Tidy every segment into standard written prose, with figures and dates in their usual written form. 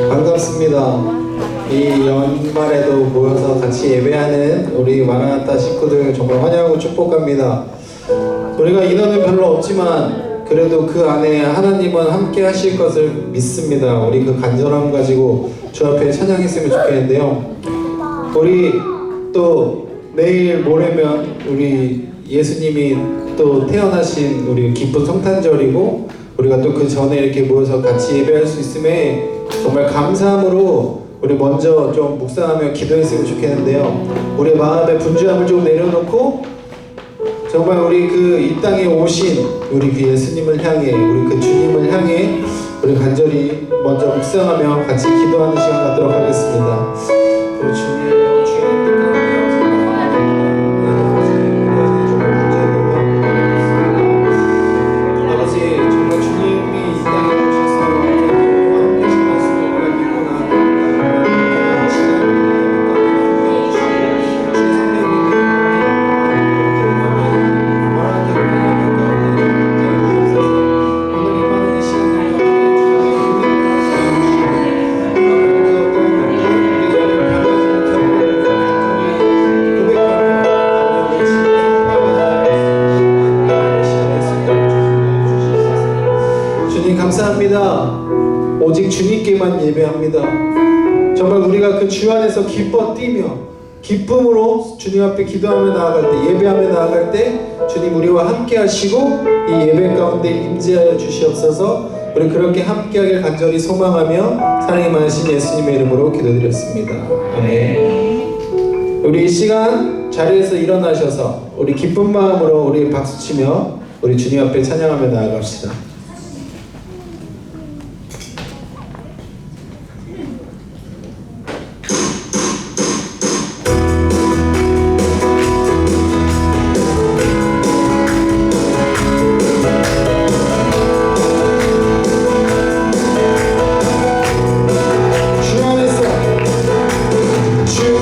반갑습니다. 이 연말에도 모여서 같이 예배하는 우리 마라나타 식구들 정말 환영하고 축복합니다. 우리가 인원은 별로 없지만 그래도 그 안에 하나님은 함께 하실 것을 믿습니다. 우리 그 간절함 가지고 주 앞에 찬양했으면 좋겠는데요. 우리 또 내일 모레면 우리 예수님이 또 태어나신 우리 기쁜 성탄절이고 우리가 또 그 전에 이렇게 모여서 같이 예배할 수 있음에 정말 감사함으로 우리 먼저 좀 묵상하며 기도했으면 좋겠는데요. 우리 마음의 분주함을 좀 내려놓고 정말 우리 그 이 땅에 오신 우리 그 예수님을 향해 우리 그 주님을 향해 우리 간절히 먼저 묵상하며 같이 기도하는 시간 갖도록 하겠습니다. 우리 주님 감사합니다. 오직 주님께만 예배합니다. 정말 우리가 그 주 안에서 기뻐 뛰며 기쁨으로 주님 앞에 기도하며 나아갈 때 예배하며 나아갈 때 주님 우리와 함께 하시고 이 예배 가운데 임재하여 주시옵소서. 우리 그렇게 함께하길 간절히 소망하며 사랑이 많으신 예수님의 이름으로 기도드렸습니다. 아멘. 우리 이 시간 자리에서 일어나셔서 우리 기쁜 마음으로 우리 박수치며 우리 주님 앞에 찬양하며 나아갑시다. 주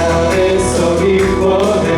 안에서 기뻐해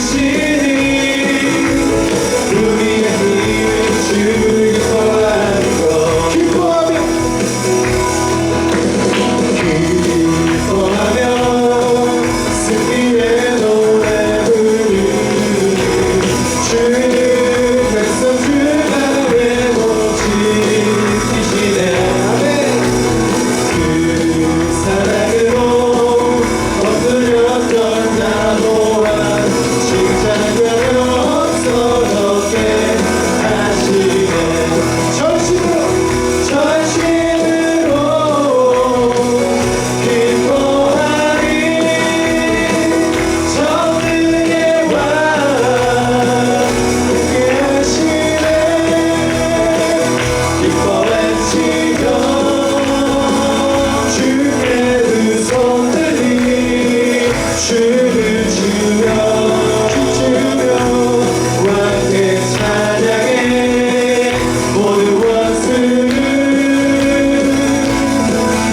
주시니 우리의 힘을 주를 기뻐하는 것 기뻐하며 승리의 노래 부르니 주는 백성 주가 외모 지키시네 아멘 그 사랑으로 엎드렸던 나 또한 칭찬하며 서럽게 하시네 전심으로 기뻐하리 전능의 왕 함께 하시네 기뻐 외치며 주께 두 손들이 주를 주며 춤추며 왕께 찬양해 모든 원수를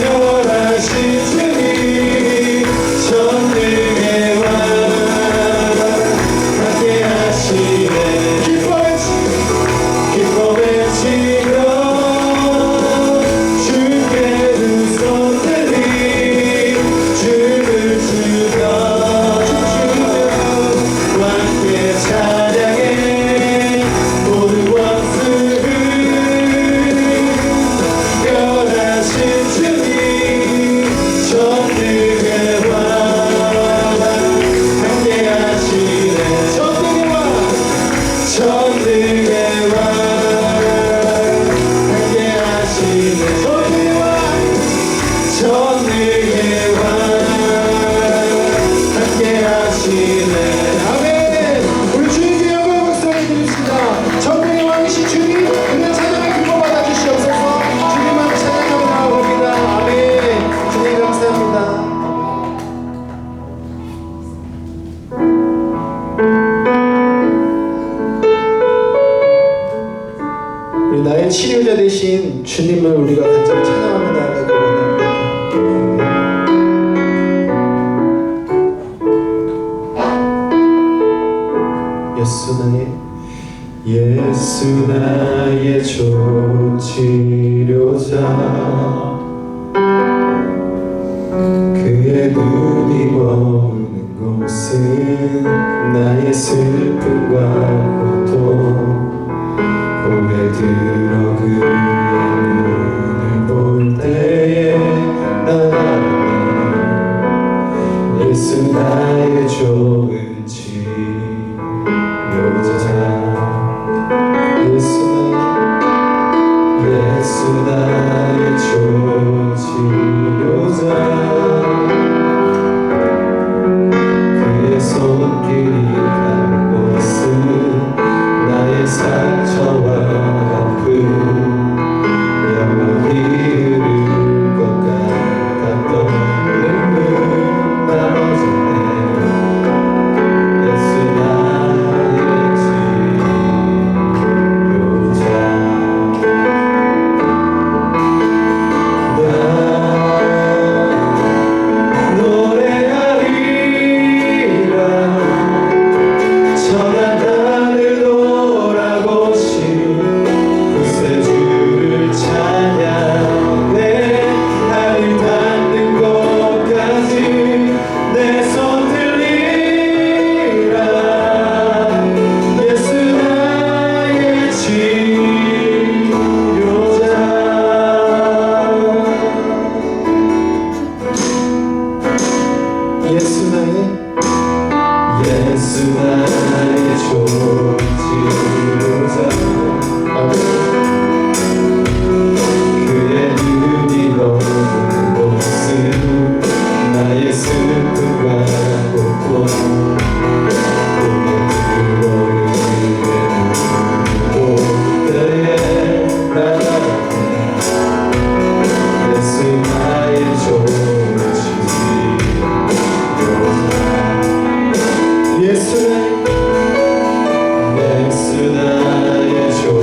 멸하신 주님 전능의 왕 함께 하시네 기뻐 외치며 주께 두 손들이 주를 주며 춤추며 왕께 찬양해 모든 원수를 멸하신 주님 전능의 왕 함께 하시네 전능의 왕 함께 하시네 전능의 왕 함께 하시네 아멘 우리 주님께 영광 박수를 드립시다 전능의 왕이신 주님 그냥 찬양을 기뻐 받아주시옵소서 주님만 찬양하고 나아갑니다 아멘 주님 감사합니다 우리 나의 치료자 되신 주님을 우리가 간절히 찬양하며 나아가기 원합니다. 예수 나의 좋은 치료자 그의 눈이 머무는 곳은 나의 슬픔과 고통 고개 들어 그의 눈을 볼 때에 난 알았네 예수 나의 좋은 치료자 예수 나의 좋은 치료자 그의 손길이 닿는 곳은 나의 상처와 아픔 영원히 흐를 것 같았던 눈물 나눠주네 예수 나의 치료자 나 노래하리라 천한 하늘 돌아보신 구세주를 찬양해 하늘 닿는 곳까지 내 손 들리라 예수 나의 치료자 예수 나의 좋은 치료자 아멘 그의 눈이 머무는 곳은 나의 슬픔과 고통 고개 들어 그의 눈을 볼 때에 난 알았네 예수 나의 좋은 예수 나의 좋은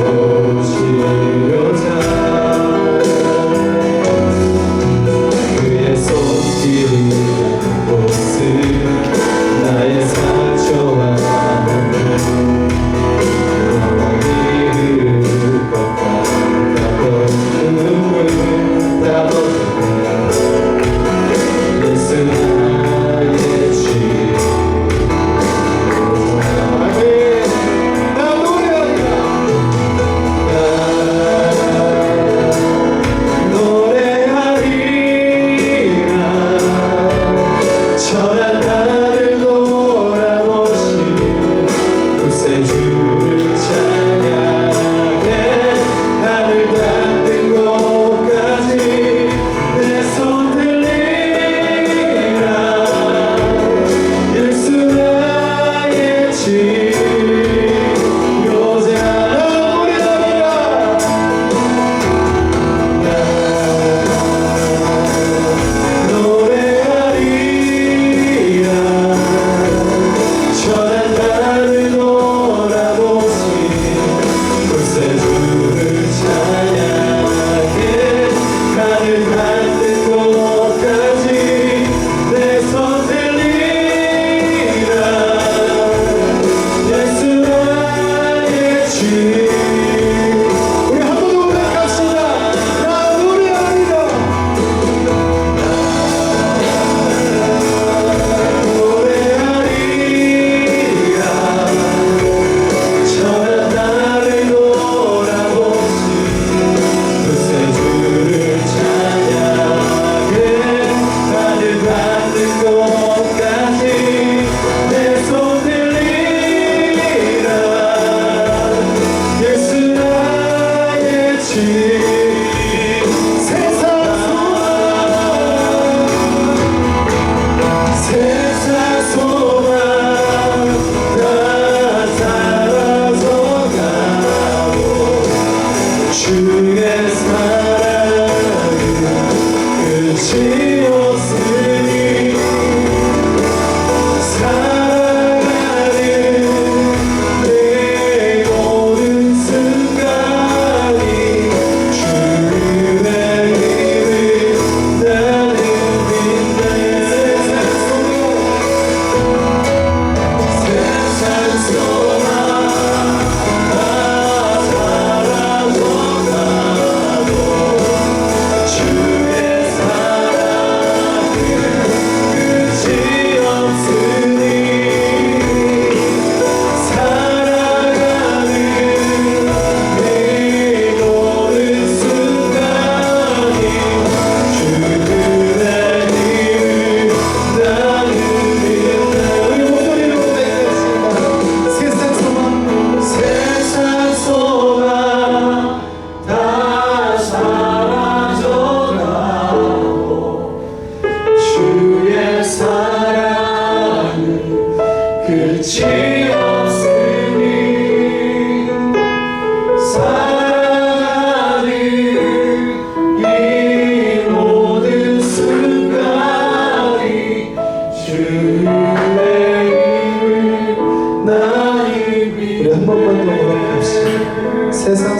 세상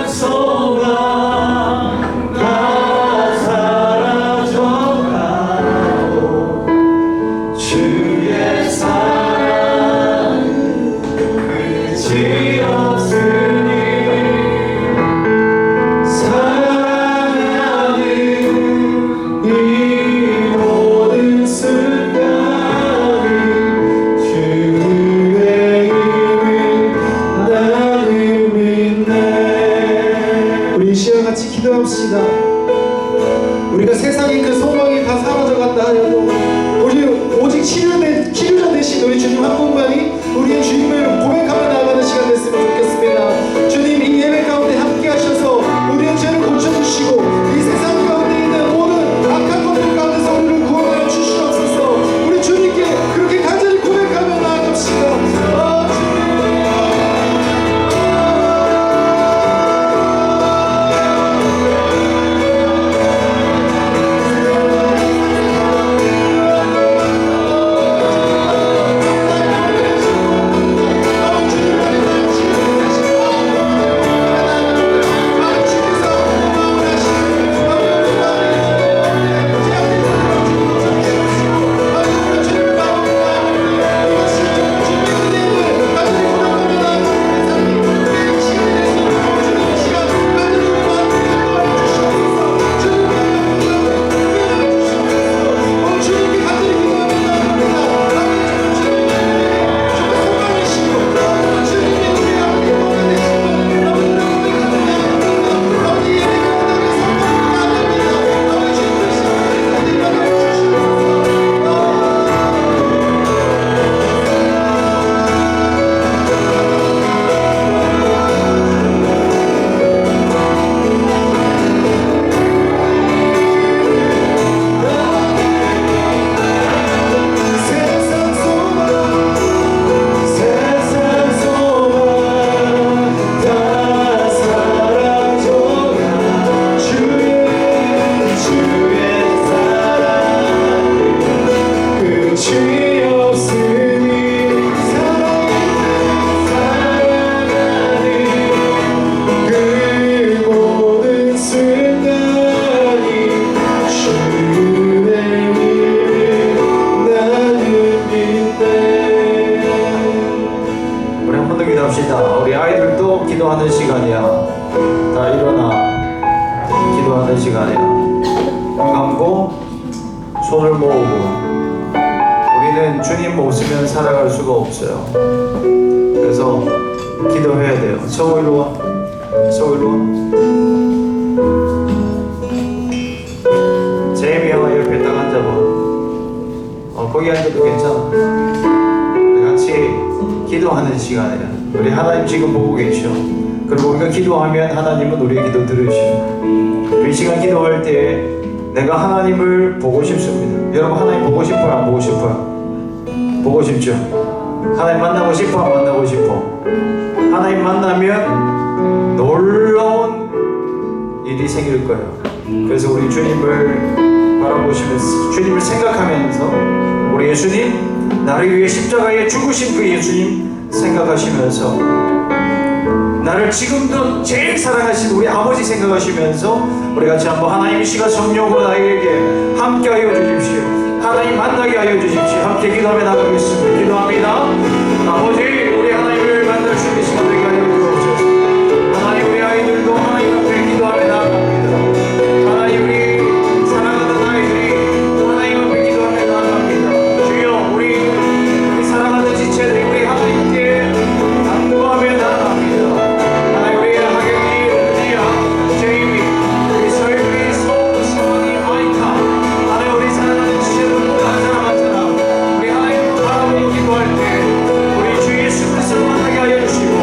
소망 다 사라져가고 주의 사랑은 끝이 없으니 사랑하는 이 모든 순간이 주의 우리 시간 같이 기도합시다. 우리가 세상의 그 소망이 다 사라져갔다 하여도 우리 오직 치료자 되신 우리 주님 한 분만이 우리의 주님을 고백하며 나아가는 시간 됐으면 좋겠습니다. 주님 이 예배 가운데 함께 하셔서 우리의 죄를 고쳐주시고 이 세상 가운데 있는 모든 악한 것들 가운데서 우리를 구원하여 주시옵소서. 우리 주님께 그렇게 간절히 고백하며 나아갑시다. 우리 아이들도 기도하는 시간이야. 다 일어나. 기도하는 시간이야. 눈 감고 손을 모으고. 우리는 주님 없으면 살아갈 수가 없어요. 그래서 기도해야 돼요. 서우 일로 와. 서우 일로 와. 제이미야 옆에 딱 앉아봐. 거기 앉아도 괜찮아. 같이 기도하는 시간이야. 우리 하나님 지금 보고 계셔. 그리고 우리가 기도하면 하나님은 우리의 기도 들으시고. 이 시간 기도할 때 내가 하나님을 보고 싶습니다. 여러분 하나님 보고 싶어요? 안 보고 싶어요? 보고 싶죠? 하나님 만나고 싶어? 안 만나고 싶어? 하나님 만나면 놀라운 일이 생길 거예요. 그래서 우리 주님을 바라보시면서 주님을 생각하면서 우리 예수님 나를 위해 십자가에 죽으신 그 예수님 생각하시면서 나를 지금도 제일 사랑하신 우리 아버지 생각하시면서 우리 같이 한번 하나님 시가 성령으로 나에게 함께하여 주십시오. 하나님 만나게 하여 주십시오. 함께 기도하며 나가겠습니다. 기도합니다. 아버지 우리 하나님을 만날 수 있는 시간 되게 하여 주옵소서. 하나님 우리 아이들도 하나님 앞에 기도하며 나아갑니다. 하나님 우리 사랑하는 아이들이 하나님 앞에 기도하며 나아갑니다. 주여 우리 사랑하는 지체들이 우리 하나님께 당부하며 나아갑니다. 하나님 우리 하경이, 은지야, 제이미, 우리 설비, 서우, 성원이, 아이카 하나님 우리 사랑하는 지체들 모두 한 사람 한 사람 우리 하나님을 바라보고 기도할 때 우리 주 예수 그리스도를 만나게 하여 주시고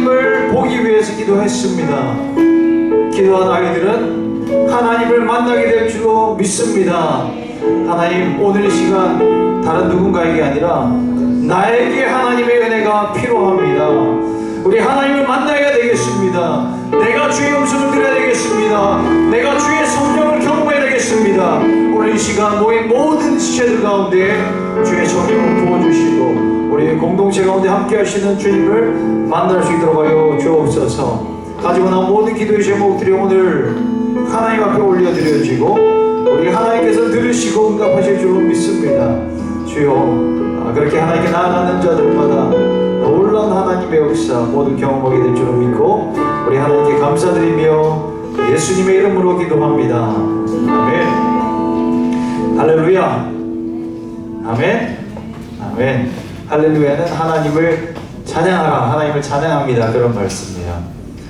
하나님을 보기 위해서 기도했습니다. 기도한 아이들은 하나님을 만나게 될 줄로 믿습니다. 하나님, 오늘 이 시간 다른 누군가에게 아니라 나에게 하나님의 은혜가 필요합니다. 우리 하나님을 만나야 되겠습니다. 내가 주의 음성을 들어야 되겠습니다. 내가 주의 성령을 경험해야 되겠습니다. 오늘 이 시간 모인 모든 지체들 가운데 주의 성령을 부어주시고 우리 공동체 가운데 함께 하시는 주님을 만날 수 있도록 하여 주옵소서. 가지고 나온 모든 기도의 제목들이 오늘 하나님 앞에 올려드려지고 우리 하나님께서 들으시고 응답하실 줄로 믿습니다. 주여, 그렇게 하나님께 나아가는 자들마다 놀라운 하나님의 역사 모두 경험하게 될 줄로 믿고 우리 하나님께 감사드리며 예수님의 이름으로 기도합니다. 아멘. 할렐루야. 아멘. 아멘. 할렐루야는 하나님을 찬양하라, 하나님을 찬양합니다, 그런 말씀이에요.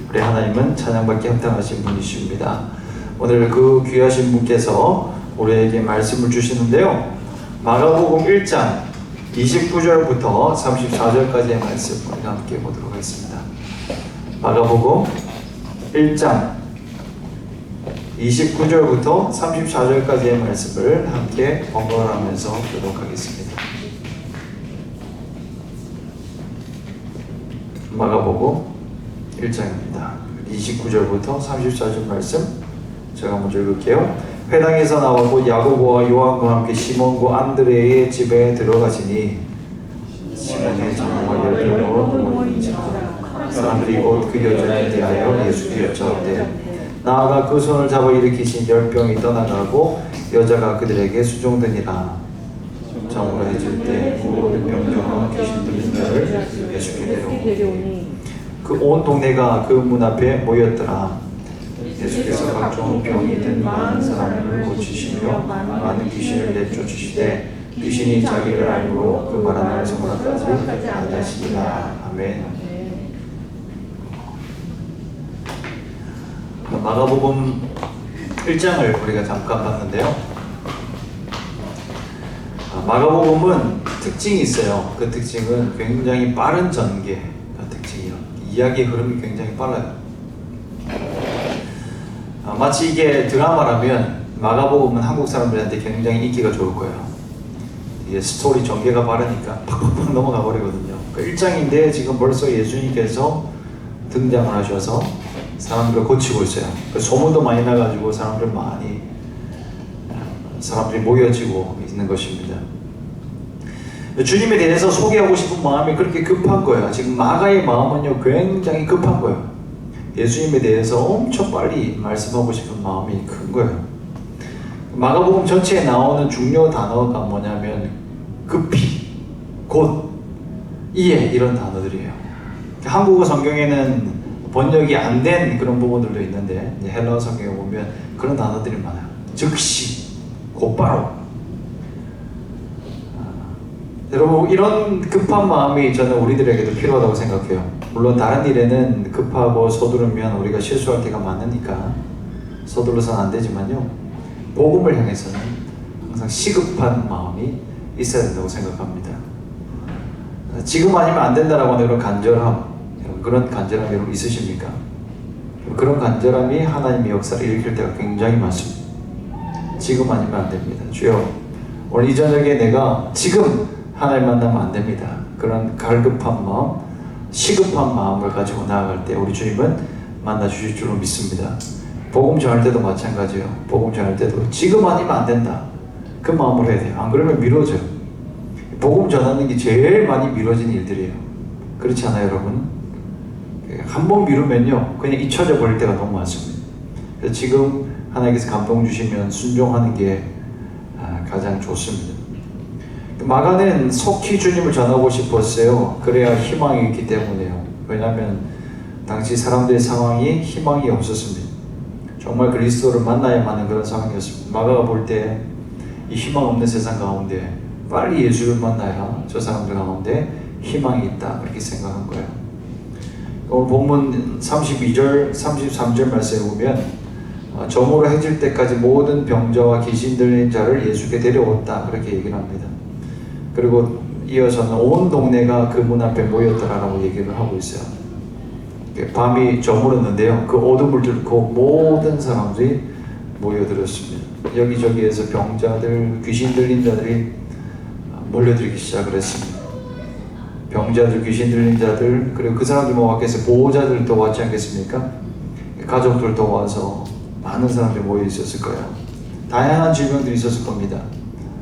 우리 하나님은 찬양받기 합당하신 분이십니다. 오늘 그 귀하신 분께서 우리에게 말씀을 주시는데요, 마가복음 1장 29절부터 34절까지의 말씀 우리가 함께 보도록 하겠습니다. 마가복음 1장 29절부터 34절까지의 말씀을 함께 번갈아가면서 보도록 하겠습니다. 마가복음 1장입니다. 29절부터 34절 말씀 제가 먼저 읽을게요. 회당에서 나오고 야고보와 요한과 함께 시몬과 안드레의 집에 들어가시니 시몬의 장모가 열병으로 사람들이 곧 그 여자에 대하여 예수께 여짜오되 나아가 그 손을 잡아 일으키신 열병이 떠나가고 여자가 그들에게 수종되니라. 장모가 해줄 때 모든 병정과 귀신 들린 자를 예수께 데려오니 그 온 동네가 그 문 앞에 모였더라. 예수께서 각종 병이 든 많은 사람을 고치시며 많은 귀신을 내쫓으시되 귀신이 자기를 알므로 그 말하는 성문까지 안 하시니라. 아멘. 마가복음 1장을 우리가 잠깐 봤는데요, 마가복음은 특징이 있어요. 그 특징은 굉장히 빠른 전개가 특징이에요. 이야기의 흐름이 굉장히 빨라요. 마치 이게 드라마라면 마가복음은 한국 사람들한테 굉장히 인기가 좋을 거예요. 이게 스토리 전개가 빠르니까 팍팍팍 넘어가 버리거든요. 그 1장인데 지금 벌써 예수님께서 등장을 하셔서 사람들을 고치고 있어요. 그 소문도 많이 나가지고 사람들이 모여지고 있는 것입니다. 주님에 대해서 소개하고 싶은 마음이 그렇게 급한 거예요. 지금 마가의 마음은요, 굉장히 급한 거예요. 예수님에 대해서 엄청 빨리 말씀하고 싶은 마음이 큰 거예요. 마가복음 전체에 나오는 중요 단어가 뭐냐면 급히, 곧, 이에, 이런 단어들이에요. 한국어 성경에는 번역이 안 된 그런 부분들도 있는데 헬라어 성경에 보면 그런 단어들이 많아요. 즉시, 곧바로. 여러분, 이런 급한 마음이 저는 우리들에게도 필요하다고 생각해요. 물론 다른 일에는 급하고 서두르면 우리가 실수할 때가 많으니까 서둘러서는 안 되지만요, 복음을 향해서는 항상 시급한 마음이 있어야 된다고 생각합니다. 지금 아니면 안 된다라고 하는 그런 간절함, 그런 간절함 여러분 있으십니까? 그런 간절함이 하나님의 역사를 일으킬 때가 굉장히 많습니다. 지금 아니면 안 됩니다. 주여, 오늘 이 저녁에 내가 지금 하나님 만나면 안 됩니다. 그런 갈급한 마음, 시급한 마음을 가지고 나아갈 때 우리 주님은 만나 주실 줄로 믿습니다. 복음 전할 때도 마찬가지예요. 복음 전할 때도 지금 아니면 안 된다, 그 마음으로 해야 돼요. 안 그러면 미뤄져요. 복음 전하는 게 제일 많이 미뤄진 일들이에요. 그렇지 않아요, 여러분? 한 번 미루면요, 그냥 잊혀져 버릴 때가 너무 많습니다. 그래서 지금 하나님께서 감동 주시면 순종하는 게 가장 좋습니다. 마가는 속히 주님을 전하고 싶었어요. 그래야 희망이 있기 때문에요. 왜냐하면 당시 사람들의 상황이 희망이 없었습니다. 정말 그리스도를 만나야만 하는 그런 상황이었습니다. 마가가 볼 때 이 희망 없는 세상 가운데 빨리 예수를 만나야 저 사람들 가운데 희망이 있다, 그렇게 생각한 거예요. 오늘 본문 32절, 33절 말씀에 보면 저물어 해질 때까지 모든 병자와 귀신 들린 자를 예수께 데려왔다, 그렇게 얘기를 합니다. 그리고 이어서는 온 동네가 그 문 앞에 모였더라라고 얘기를 하고 있어요. 밤이 저물었는데요. 그 어둠을 뚫고 모든 사람들이 모여들었습니다. 여기저기에서 병자들, 귀신 들린 자들이 몰려들기 시작을 했습니다. 병자들, 귀신 들린 자들, 그리고 그 사람들 밖에서 보호자들도 왔지 않겠습니까? 가족들도 와서 많은 사람들이 모여 있었을 거예요. 다양한 질병들이 있었을 겁니다.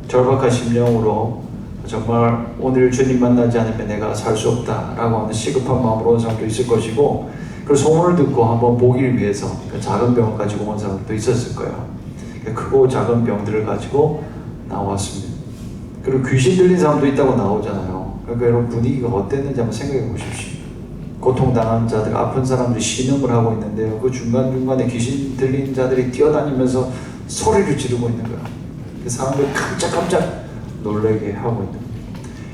절박한 심령으로 정말 오늘 주님 만나지 않으면 내가 살 수 없다라고 하는 시급한 마음으로 온 사람도 있을 것이고, 그 소문을 듣고 한번 보기를 위해서 작은 병을 가지고 온 사람도 있었을 거예요. 크고 작은 병들을 가지고 나왔습니다. 그리고 귀신 들린 사람도 있다고 나오잖아요. 그러니까 여러분 분위기가 어땠는지 한번 생각해 보십시오. 고통당한 자들, 아픈 사람들이 신음을 하고 있는데요. 그 중간중간에 귀신 들린 자들이 뛰어다니면서 소리를 지르고 있는 거예요. 그 사람들이 깜짝깜짝 놀라게 하고 있는 거예요.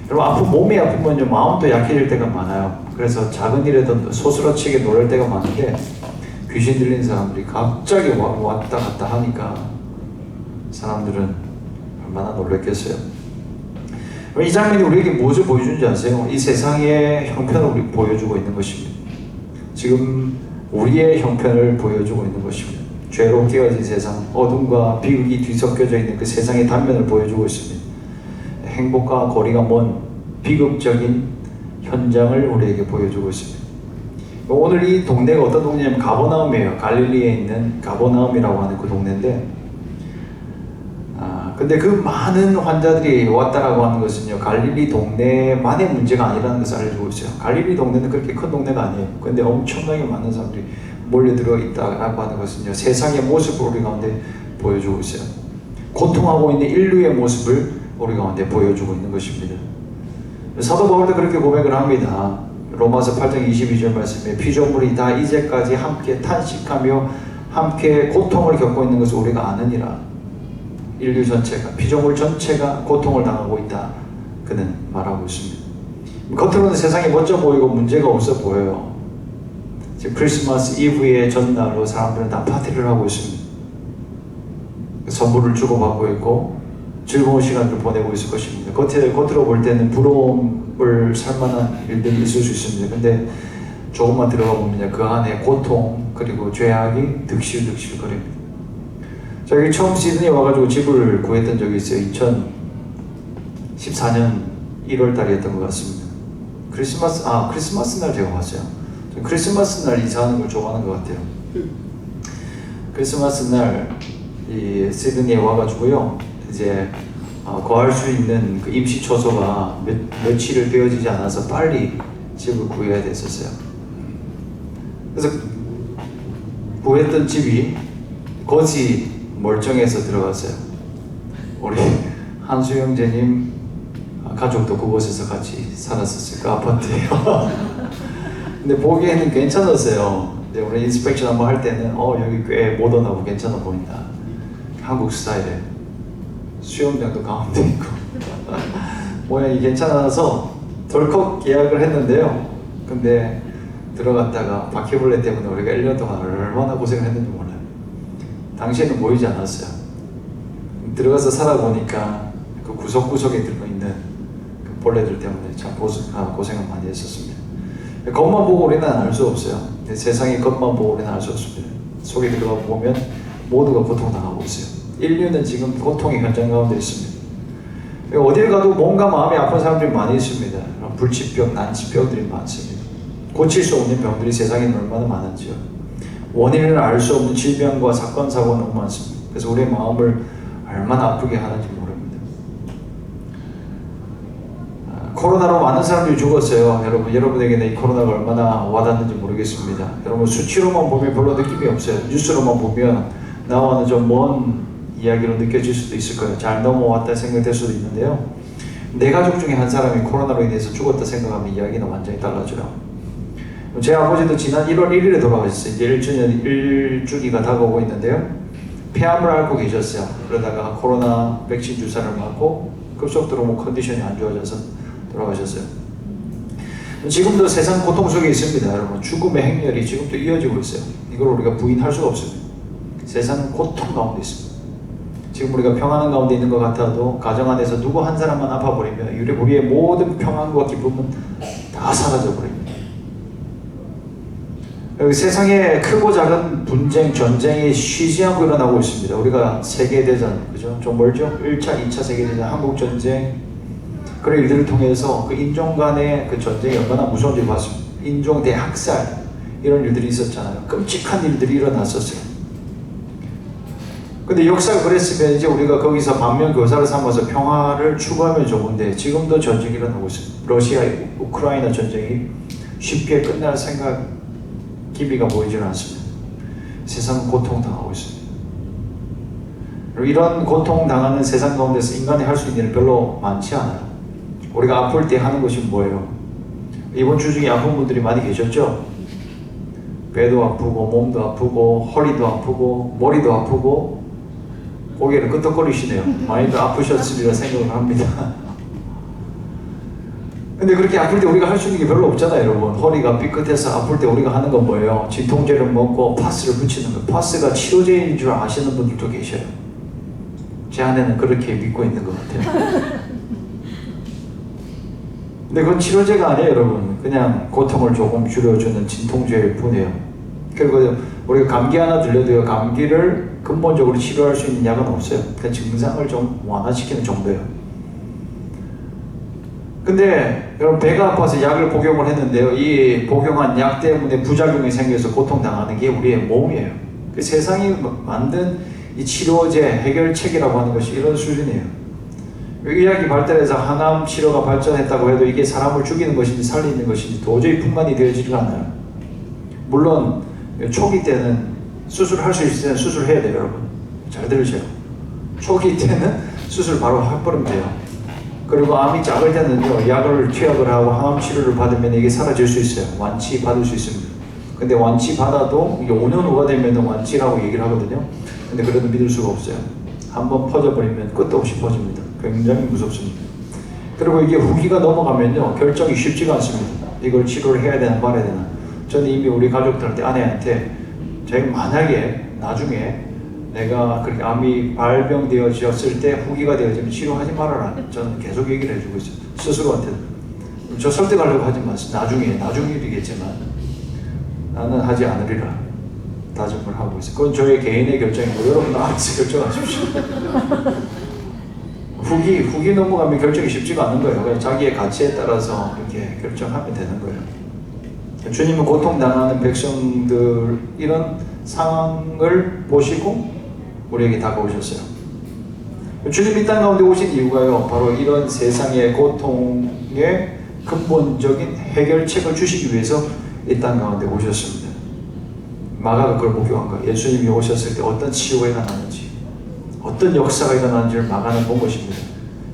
여러분, 몸이 아프면요, 마음도 약해질 때가 많아요. 그래서 작은 일에도 소스라치게 놀랄 때가 많은데, 귀신 들린 사람들이 갑자기 왔다 갔다 하니까 사람들은 얼마나 놀랐겠어요. 이 장면이 우리에게 무엇을 보여주는지 아세요? 이 세상의 형편을 우리 보여주고 있는 것입니다. 지금 우리의 형편을 보여주고 있는 것입니다. 죄로 깨어진 세상, 어둠과 비극이 뒤섞여져 있는 그 세상의 단면을 보여주고 있습니다. 행복과 거리가 먼 비극적인 현장을 우리에게 보여주고 있습니다. 오늘 이 동네가 어떤 동네냐면 가버나움이에요. 갈릴리에 있는 가버나움이라고 하는 그 동네인데, 근데 그 많은 환자들이 왔다라고 하는 것은요, 갈릴리 동네만의 문제가 아니라는 것을 알려주고 있어요. 갈릴리 동네는 그렇게 큰 동네가 아니에요. 근데 엄청나게 많은 사람들이 몰려들어 있다라고 하는 것은요, 세상의 모습을 우리 가운데 보여주고 있어요. 고통하고 있는 인류의 모습을 우리 가운데 보여주고 있는 것입니다. 사도 바울도 그렇게 고백을 합니다. 로마서 8장 22절 말씀에 피조물이 다 이제까지 함께 탄식하며 함께 고통을 겪고 있는 것을 우리가 아느니라. 인류 전체가, 피조물 전체가 고통을 당하고 있다, 그는 말하고 있습니다. 겉으로는 세상이 멋져 보이고 문제가 없어 보여요. 지금 크리스마스 이브의 전날로 사람들은 다 파티를 하고 있습니다. 선물을 주고받고 있고 즐거운 시간을 보내고 있을 것입니다. 겉으로 볼 때는 부러움을 살 만한 일들이 있을 수 있습니다. 근데 조금만 들어가 보면 그 안에 고통 그리고 죄악이 득실득실 거립니다. 저희 처음 시드니에 와가지고 집을 구했던 적이 있어요. 2014년 1월 달이었던 것 같습니다. 크리스마스 날 제가 왔어요. 크리스마스 날 이사하는 걸 좋아하는 것 같아요. 크리스마스 날 이 시드니에 와가지고요, 이제 거할 수 있는 그 임시 초소가 며칠을 되어지지 않아서 빨리 집을 구해야 됐었어요. 그래서 구했던 집이 거지 멀쩡해서 들어갔어요. 우리 한수 형제님 가족도 그곳에서 같이 살았었어요. 그 아파트에요. 근데 보기에는 괜찮았어요. 근데 우리 인스펙션 한번 할 때는 여기 꽤 모던하고 괜찮아 보인다. 한국 스타일에 수영장도 가운데 있고 모양이 괜찮아서 덜컥 예약을 했는데요. 근데 들어갔다가 바퀴벌레 때문에 우리가 1년 동안 얼마나 고생을 했는지 몰라요. 당시에는 보이지 않았어요. 들어가서 살아보니까 그 구석구석에 들어있는 그 벌레들 때문에 참 고생을 많이 했었습니다. 겉만 보고 우리는 알 수 없어요. 세상의 겉만 보고 우리는 알 수 없습니다. 속에 들어가 보면 모두가 고통당하고 있어요. 인류는 지금 고통의 현장 가운데 있습니다. 어딜 가도 뭔가 마음이 아픈 사람들이 많이 있습니다. 불치병, 난치병들이 많습니다. 고칠 수 없는 병들이 세상에 얼마나 많은지요. 원인을 알 수 없는 질병과 사건, 사고가 너무 많습니다. 그래서 우리의 마음을 얼마나 아프게 하는지 모릅니다. 코로나로 많은 사람들이 죽었어요. 여러분에게는 이 코로나가 얼마나 와닿는지 모르겠습니다. 여러분 수치로만 보면 별로 느낌이 없어요. 뉴스로만 보면 나와는 좀 먼 이야기로 느껴질 수도 있을 거예요. 잘 넘어왔다 생각될 수도 있는데요. 내 가족 중에 한 사람이 코로나로 인해서 죽었다 생각하면 이야기는 완전히 달라져요. 제 아버지도 지난 1월 1일에 돌아가셨어요. 이제 1주기가 다가오고 있는데요. 폐암을 앓고 계셨어요. 그러다가 코로나 백신 주사를 맞고 급속도로 컨디션이 안 좋아져서 돌아가셨어요. 지금도 세상 고통 속에 있습니다. 여러분, 죽음의 행렬이 지금도 이어지고 있어요. 이걸 우리가 부인할 수가 없습니다. 세상은 고통 가운데 있습니다. 지금 우리가 평안한 가운데 있는 것 같아도 가정 안에서 누구 한 사람만 아파버리면 우리의 모든 평안과 기쁨은 다 사라져버립니다. 여기 세상에 크고 작은 분쟁, 전쟁이 쉬지 않고 일어나고 있습니다. 우리가 세계대전, 그죠? 좀 멀죠? 1차, 2차 세계대전, 한국전쟁, 그런 일들을 통해서 그 인종 간의 그 전쟁이 얼마나 무서운지 봤습니다. 인종 대학살, 이런 일들이 있었잖아요. 끔찍한 일들이 일어났었어요. 근데 역사가 그랬으면 이제 우리가 거기서 반면 교사를 삼아서 평화를 추구하면 좋은데 지금도 전쟁이 일어나고 있습니다. 러시아, 우크라이나 전쟁이 쉽게 끝날 생각, 기미가 보이질 않습니다. 세상은 고통당하고 있습니다. 이런 고통당하는 세상 가운데서 인간이 할 수 있는 일은 별로 많지 않아요. 우리가 아플 때 하는 것이 뭐예요? 이번 주 중에 아픈 분들이 많이 계셨죠? 배도 아프고 몸도 아프고 허리도 아프고 머리도 아프고 고개를 끄덕거리시네요. 많이들 아프셨으리라 생각을 합니다. 근데 그렇게 아플 때 우리가 할 수 있는 게 별로 없잖아요, 여러분. 허리가 삐끗해서 아플 때 우리가 하는 건 뭐예요? 진통제를 먹고 파스를 붙이는 거. 파스가 치료제인 줄 아시는 분들도 계셔요. 제 안에는 그렇게 믿고 있는 것 같아요. 근데 그건 치료제가 아니에요, 여러분. 그냥 고통을 조금 줄여주는 진통제일 뿐이에요. 그리고 우리가 감기 하나 들려도요, 감기를 근본적으로 치료할 수 있는 약은 없어요. 그냥 증상을 좀 완화시키는 정도예요. 근데 여러분, 배가 아파서 약을 복용을 했는데요, 이 복용한 약 때문에 부작용이 생겨서 고통당하는 게 우리의 몸이에요. 그 세상이 만든 이 치료제, 해결책이라고 하는 것이 이런 수준이에요. 의학이 발달해서 항암 치료가 발전했다고 해도 이게 사람을 죽이는 것인지 살리는 것인지 도저히 분간이 되어지지가 않아요. 물론 초기 때는 수술할 수 있을 때는 수술해야 돼요, 여러분. 잘 들으세요. 초기 때는 수술 바로 해버리면 돼요. 그리고 암이 작을 때는요, 약을 투약을 하고 항암 치료를 받으면 이게 사라질 수 있어요. 완치 받을 수 있습니다. 근데 완치 받아도 이게 5년 후가 되면 완치라고 얘기를 하거든요. 근데 그래도 믿을 수가 없어요. 한번 퍼져버리면 끝도 없이 퍼집니다. 굉장히 무섭습니다. 그리고 이게 후기가 넘어가면요, 결정이 쉽지가 않습니다. 이걸 치료를 해야 되나 말아야 되나. 저는 이미 우리 가족들한테, 아내한테, 제가 만약에 나중에 내가 그렇게 암이 발병되어졌을 때 후기가 되어지면 치료하지 말아라. 저는 계속 얘기를 해주고 있어요. 스스로한테. 저 설득하려고 하지 마세요. 나중 일이겠지만 나는 하지 않으리라 다짐을 하고 있어요. 그건 저의 개인의 결정이고 여러분 알아서 결정하십시오. 후기 넘어가면 결정이 쉽지가 않은 거예요. 그냥 자기의 가치에 따라서 이렇게 결정하면 되는 거예요. 주님은 고통당하는 백성들 이런 상황을 보시고 우리에게 다가오셨어요. 주님이 이 땅 가운데 오신 이유가요, 바로 이런 세상의 고통의 근본적인 해결책을 주시기 위해서 이 땅 가운데 오셨습니다. 마가가 그걸 목격한 거예요. 예수님이 오셨을 때 어떤 치유가 일어나는지, 어떤 역사가 일어나는지를 마가는 본 것입니다.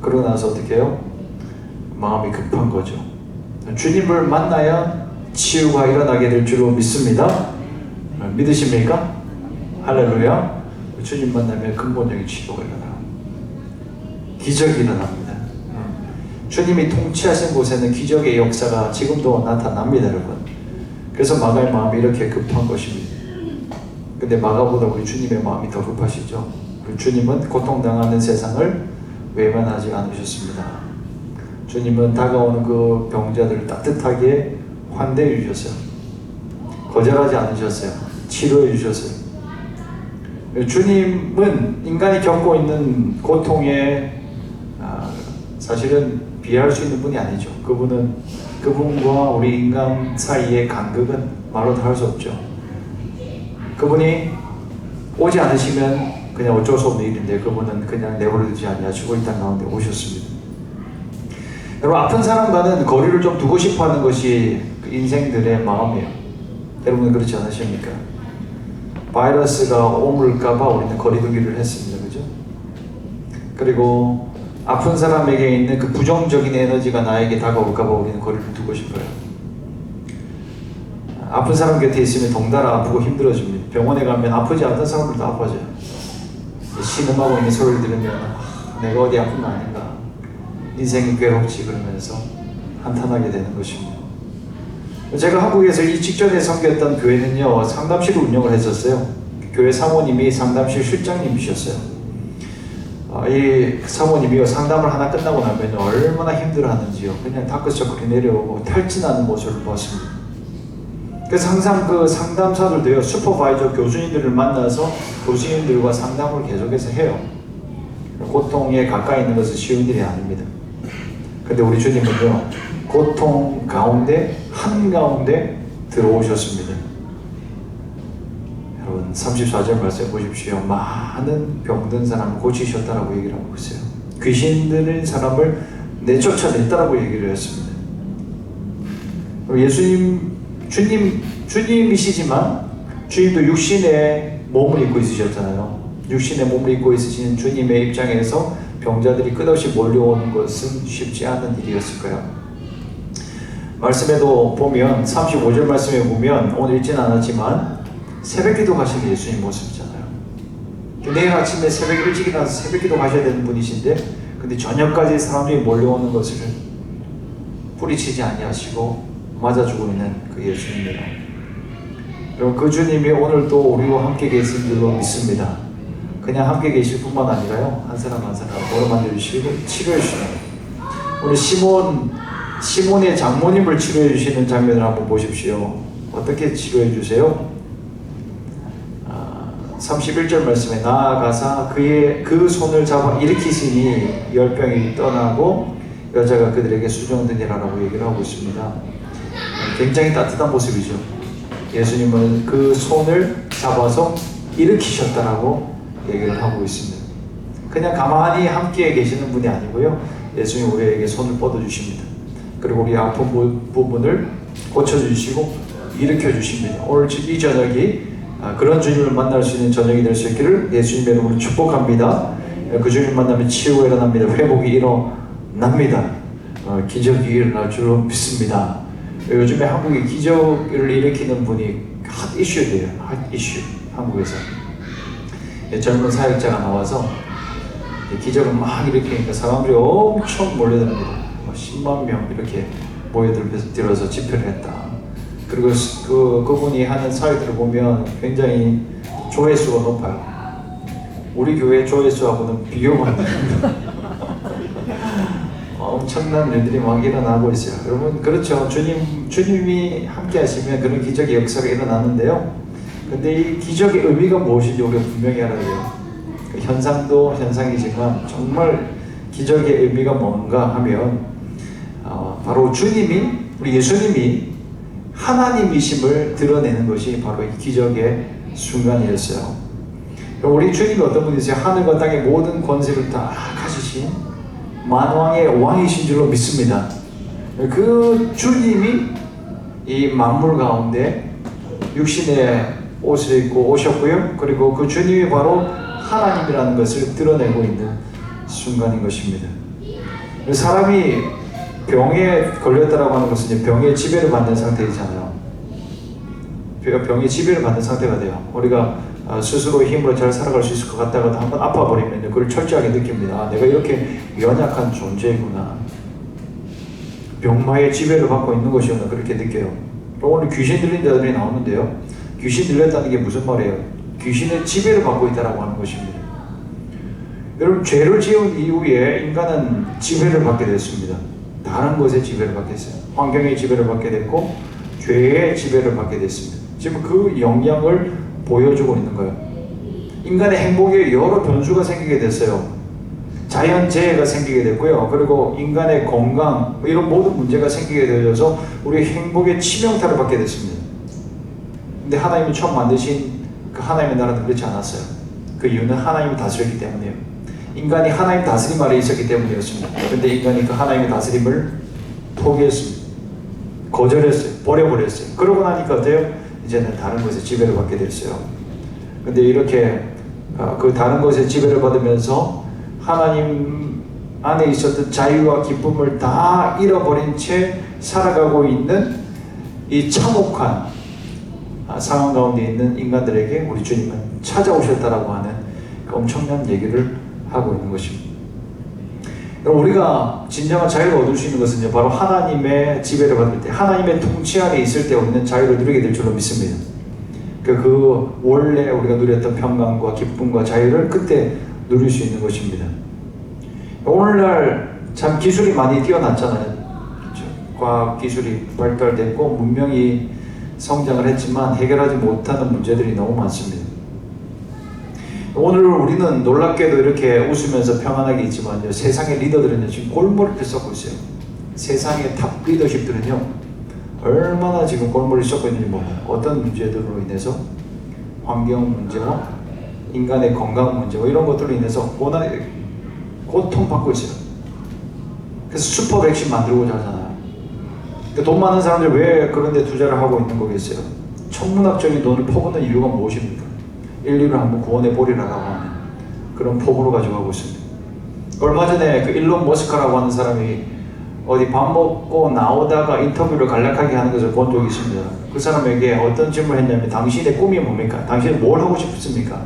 그러고 나서 어떻게 해요? 마음이 급한 거죠. 주님을 만나야 치유가 일어나게 될 줄로 믿습니다. 믿으십니까? 할렐루야. 주님 만나면 근본적인 치료가 일어나요. 기적이 일어납니다. 주님이 통치하신 곳에는 기적의 역사가 지금도 나타납니다, 여러분. 그래서 마가의 마음이 이렇게 급한 것입니다. 근데 마가보다 우리 주님의 마음이 더 급하시죠. 우리 주님은 고통당하는 세상을 외면하지 않으셨습니다. 주님은 다가오는 그 병자들을 따뜻하게 환대해 주셨어요. 거절하지 않으셨어요. 치료해 주셨어요. 주님은 인간이 겪고 있는 고통에 사실은 비할 수 있는 분이 아니죠. 그분과 우리 인간 사이의 간극은 말로 다 할 수 없죠. 그분이 오지 않으시면 그냥 어쩔 수 없는 일인데 그분은 그냥 내버려두지 아니하시고 이 땅 가운데 오셨습니다. 여러분, 아픈 사람과는 거리를 좀 두고 싶어하는 것이 그 인생들의 마음이에요. 여러분은 그렇지 않으십니까? 바이러스가 오물까봐 우리는 거리두기를 했습니다. 그죠? 그리고 아픈 사람에게 있는 그 부정적인 에너지가 나에게 다가올까봐 우리는 거리를 두고 싶어요. 아픈 사람 곁에 있으면 덩달아 아프고 힘들어집니다. 병원에 가면 아프지 않던 사람들도 아파져요. 신음하고 있는 소리를 들으면 내가 어디 아픈 거 아닌가, 인생이 괴롭지 그러면서 한탄하게 되는 것입니다. 제가 한국에서 이 직전에 섬겼던 교회는요, 상담실을 운영을 했었어요. 교회 사모님이 상담실 실장님이셨어요. 이 사모님이요, 상담을 하나 끝나고 나면 얼마나 힘들어하는지요. 그냥 다크서클이 내려오고 탈진하는 모습을 보았습니다. 그래서 항상 그 상담사들도요, 슈퍼바이저 교수님들을 만나서 교수님들과 상담을 계속해서 해요. 고통에 가까이 있는 것은 쉬운 일이 아닙니다. 근데 우리 주님은요, 고통 가운데 한가운데 들어오셨습니다. 여러분 34절 말씀 보십시오. 많은 병든 사람을 고치셨다라고 얘기를 하고 있어요. 귀신 들린 사람을 내쫓아냈다라고 얘기를 했습니다. 예수님, 주님이시지만 주님도 육신의 몸을 입고 있으셨잖아요. 육신의 몸을 입고 있으신 주님의 입장에서 병자들이 끝없이 몰려오는 것은 쉽지 않은 일이었을 거예요. 말씀에도 보면 35절 말씀에 보면 오늘 읽진 않았지만 새벽기도 가신 예수님 모습이잖아요. 내일 아침에 새벽 일찍 일어나서 새벽기도 가셔야 되는 분이신데 근데 저녁까지 사람들이 몰려오는 것을 뿌리치지 아니하시고 맞아주고 있는 그 예수님입니다. 여러분 그 주님이 오늘도 우리와 함께 계신 줄로 믿습니다. 그냥 함께 계실 뿐만 아니라요, 한 사람 한 사람 걸어만 주시고 치료해 주시는, 우리 시몬의 장모님을 치료해 주시는 장면을 한번 보십시오. 어떻게 치료해 주세요? 31절 말씀에 나아가사 그 손을 잡아 일으키시니 열병이 떠나고 여자가 그들에게 수종되니라라고 얘기를 하고 있습니다. 굉장히 따뜻한 모습이죠. 예수님은 그 손을 잡아서 일으키셨다라고 얘기를 하고 있습니다. 그냥 가만히 함께 계시는 분이 아니고요, 예수님 우리에게 손을 뻗어주십니다. 그리고 우리 아픈 부분을 고쳐주시고 일으켜주십니다. 오늘 이 저녁이 그런 주님을 만날 수 있는 저녁이 될 수 있기를 예수님의 이름으로 축복합니다. 그 주님 만나면 치유가 일어납니다. 회복이 일어납니다. 기적이 일어날 줄로 믿습니다. 요즘에 한국에 기적을 일으키는 분이 핫 이슈돼요. 핫 이슈. 한국에서 젊은 사역자가 나와서 기적을 막 일으키니까 사람들이 엄청 몰려듭니다. 10만 명 이렇게 모여들어서 집회를 했다. 그리고 그분이 하는 사역들을 보면 굉장히 조회수가 높아요. 우리 교회 조회수하고는 비교가 안 됩니다. 엄청난 일들이 막 일어나고 있어요. 여러분 그렇죠. 주님이 함께 하시면 그런 기적의 역사가 일어나는데요. 근데 이 기적의 의미가 무엇인지 우리가 분명히 알아야 돼요. 그 현상도 현상이지만 정말 기적의 의미가 뭔가 하면 바로 주님이, 우리 예수님이 하나님이심을 드러내는 것이 바로 이 기적의 순간이었어요. 우리 주님이 어떤 분이세요? 하늘과 땅의 모든 권세를 다 가지신 만왕의 왕이신 줄로 믿습니다. 그 주님이 이 만물 가운데 육신의 옷을 입고 오셨고요. 그리고 그 주님이 바로 하나님이라는 것을 드러내고 있는 순간인 것입니다. 사람이 병에 걸렸다라고 하는 것은 병의 지배를 받는 상태이잖아요. 병의 지배를 받는 상태가 돼요. 우리가 스스로 힘으로 잘 살아갈 수 있을 것 같다가 한번 아파버리면 그걸 철저하게 느낍니다. 내가 이렇게 연약한 존재구나. 병마의 지배를 받고 있는 것이구나. 그렇게 느껴요. 오늘 귀신 들린 자들이 나오는데요. 귀신 들렸다는 게 무슨 말이에요? 귀신의 지배를 받고 있다라고 하는 것입니다. 여러분 죄를 지은 이후에 인간은 지배를 받게 됐습니다. 다른 것의 지배를 받게 됐어요. 환경의 지배를 받게 됐고 죄의 지배를 받게 됐습니다. 지금 그 영향을 보여주고 있는 거예요. 인간의 행복에 여러 변수가 생기게 됐어요. 자연재해가 생기게 됐고요. 그리고 인간의 건강 이런 모든 문제가 생기게 되어서 우리 행복의 치명타를 받게 됐습니다. 근데 하나님이 처음 만드신 그 하나님의 나라는 그렇지 않았어요. 그 이유는 하나님이 다스렸기 때문이에요. 인간이 하나님 다스림 아래 있었기 때문이었습니다. 근데 인간이 그 하나님의 다스림을 포기했습니다. 거절했어요. 버려버렸어요. 그러고 나니까 어때요? 이제는 다른 것에 지배를 받게 됐어요. 근데 이렇게 그 다른 것에 지배를 받으면서 하나님 안에 있었던 자유와 기쁨을 다 잃어버린 채 살아가고 있는 이 참혹한 상황 가운데 있는 인간들에게 우리 주님은 찾아오셨다라고 하는 그 엄청난 얘기를 하고 있는 것입니다. 우리가 진정한 자유를 얻을 수 있는 것은 바로 하나님의 지배를 받을 때, 하나님의 통치 안에 있을 때 우리는 자유를 누리게 될 줄로 믿습니다. 그 원래 우리가 누렸던 평강과 기쁨과 자유를 그때 누릴 수 있는 것입니다. 오늘날 참 기술이 많이 뛰어났잖아요. 그렇죠? 과학 기술이 발달됐고 문명이 성장을 했지만 해결하지 못하는 문제들이 너무 많습니다. 오늘 우리는 놀랍게도 이렇게 웃으면서 평안하게 있지만요, 세상의 리더들은요 지금 골머리를 썩고 있어요. 세상의 탑 리더십들은요 얼마나 지금 골머리를 썩고 있는지 몰라요. 어떤 문제들로 인해서 환경 문제와 인간의 건강 문제와 이런 것들로 인해서 고통받고 있어요. 그래서 슈퍼 백신 만들고자 하잖아요. 돈 많은 사람들 왜 그런 데 투자를 하고 있는 거겠어요? 천문학적인 돈을 퍼붓는 이유가 무엇입니까? 인류를 한번 구원해 보리라고 하는 그런 포부를 가지고 하고 있습니다. 얼마 전에 그 일론 머스크라고 하는 사람이 어디 밥 먹고 나오다가 인터뷰를 간략하게 하는 것을 본 적이 있습니다. 그 사람에게 어떤 질문을 했냐면 당신의 꿈이 뭡니까? 당신은 뭘 하고 싶습니까?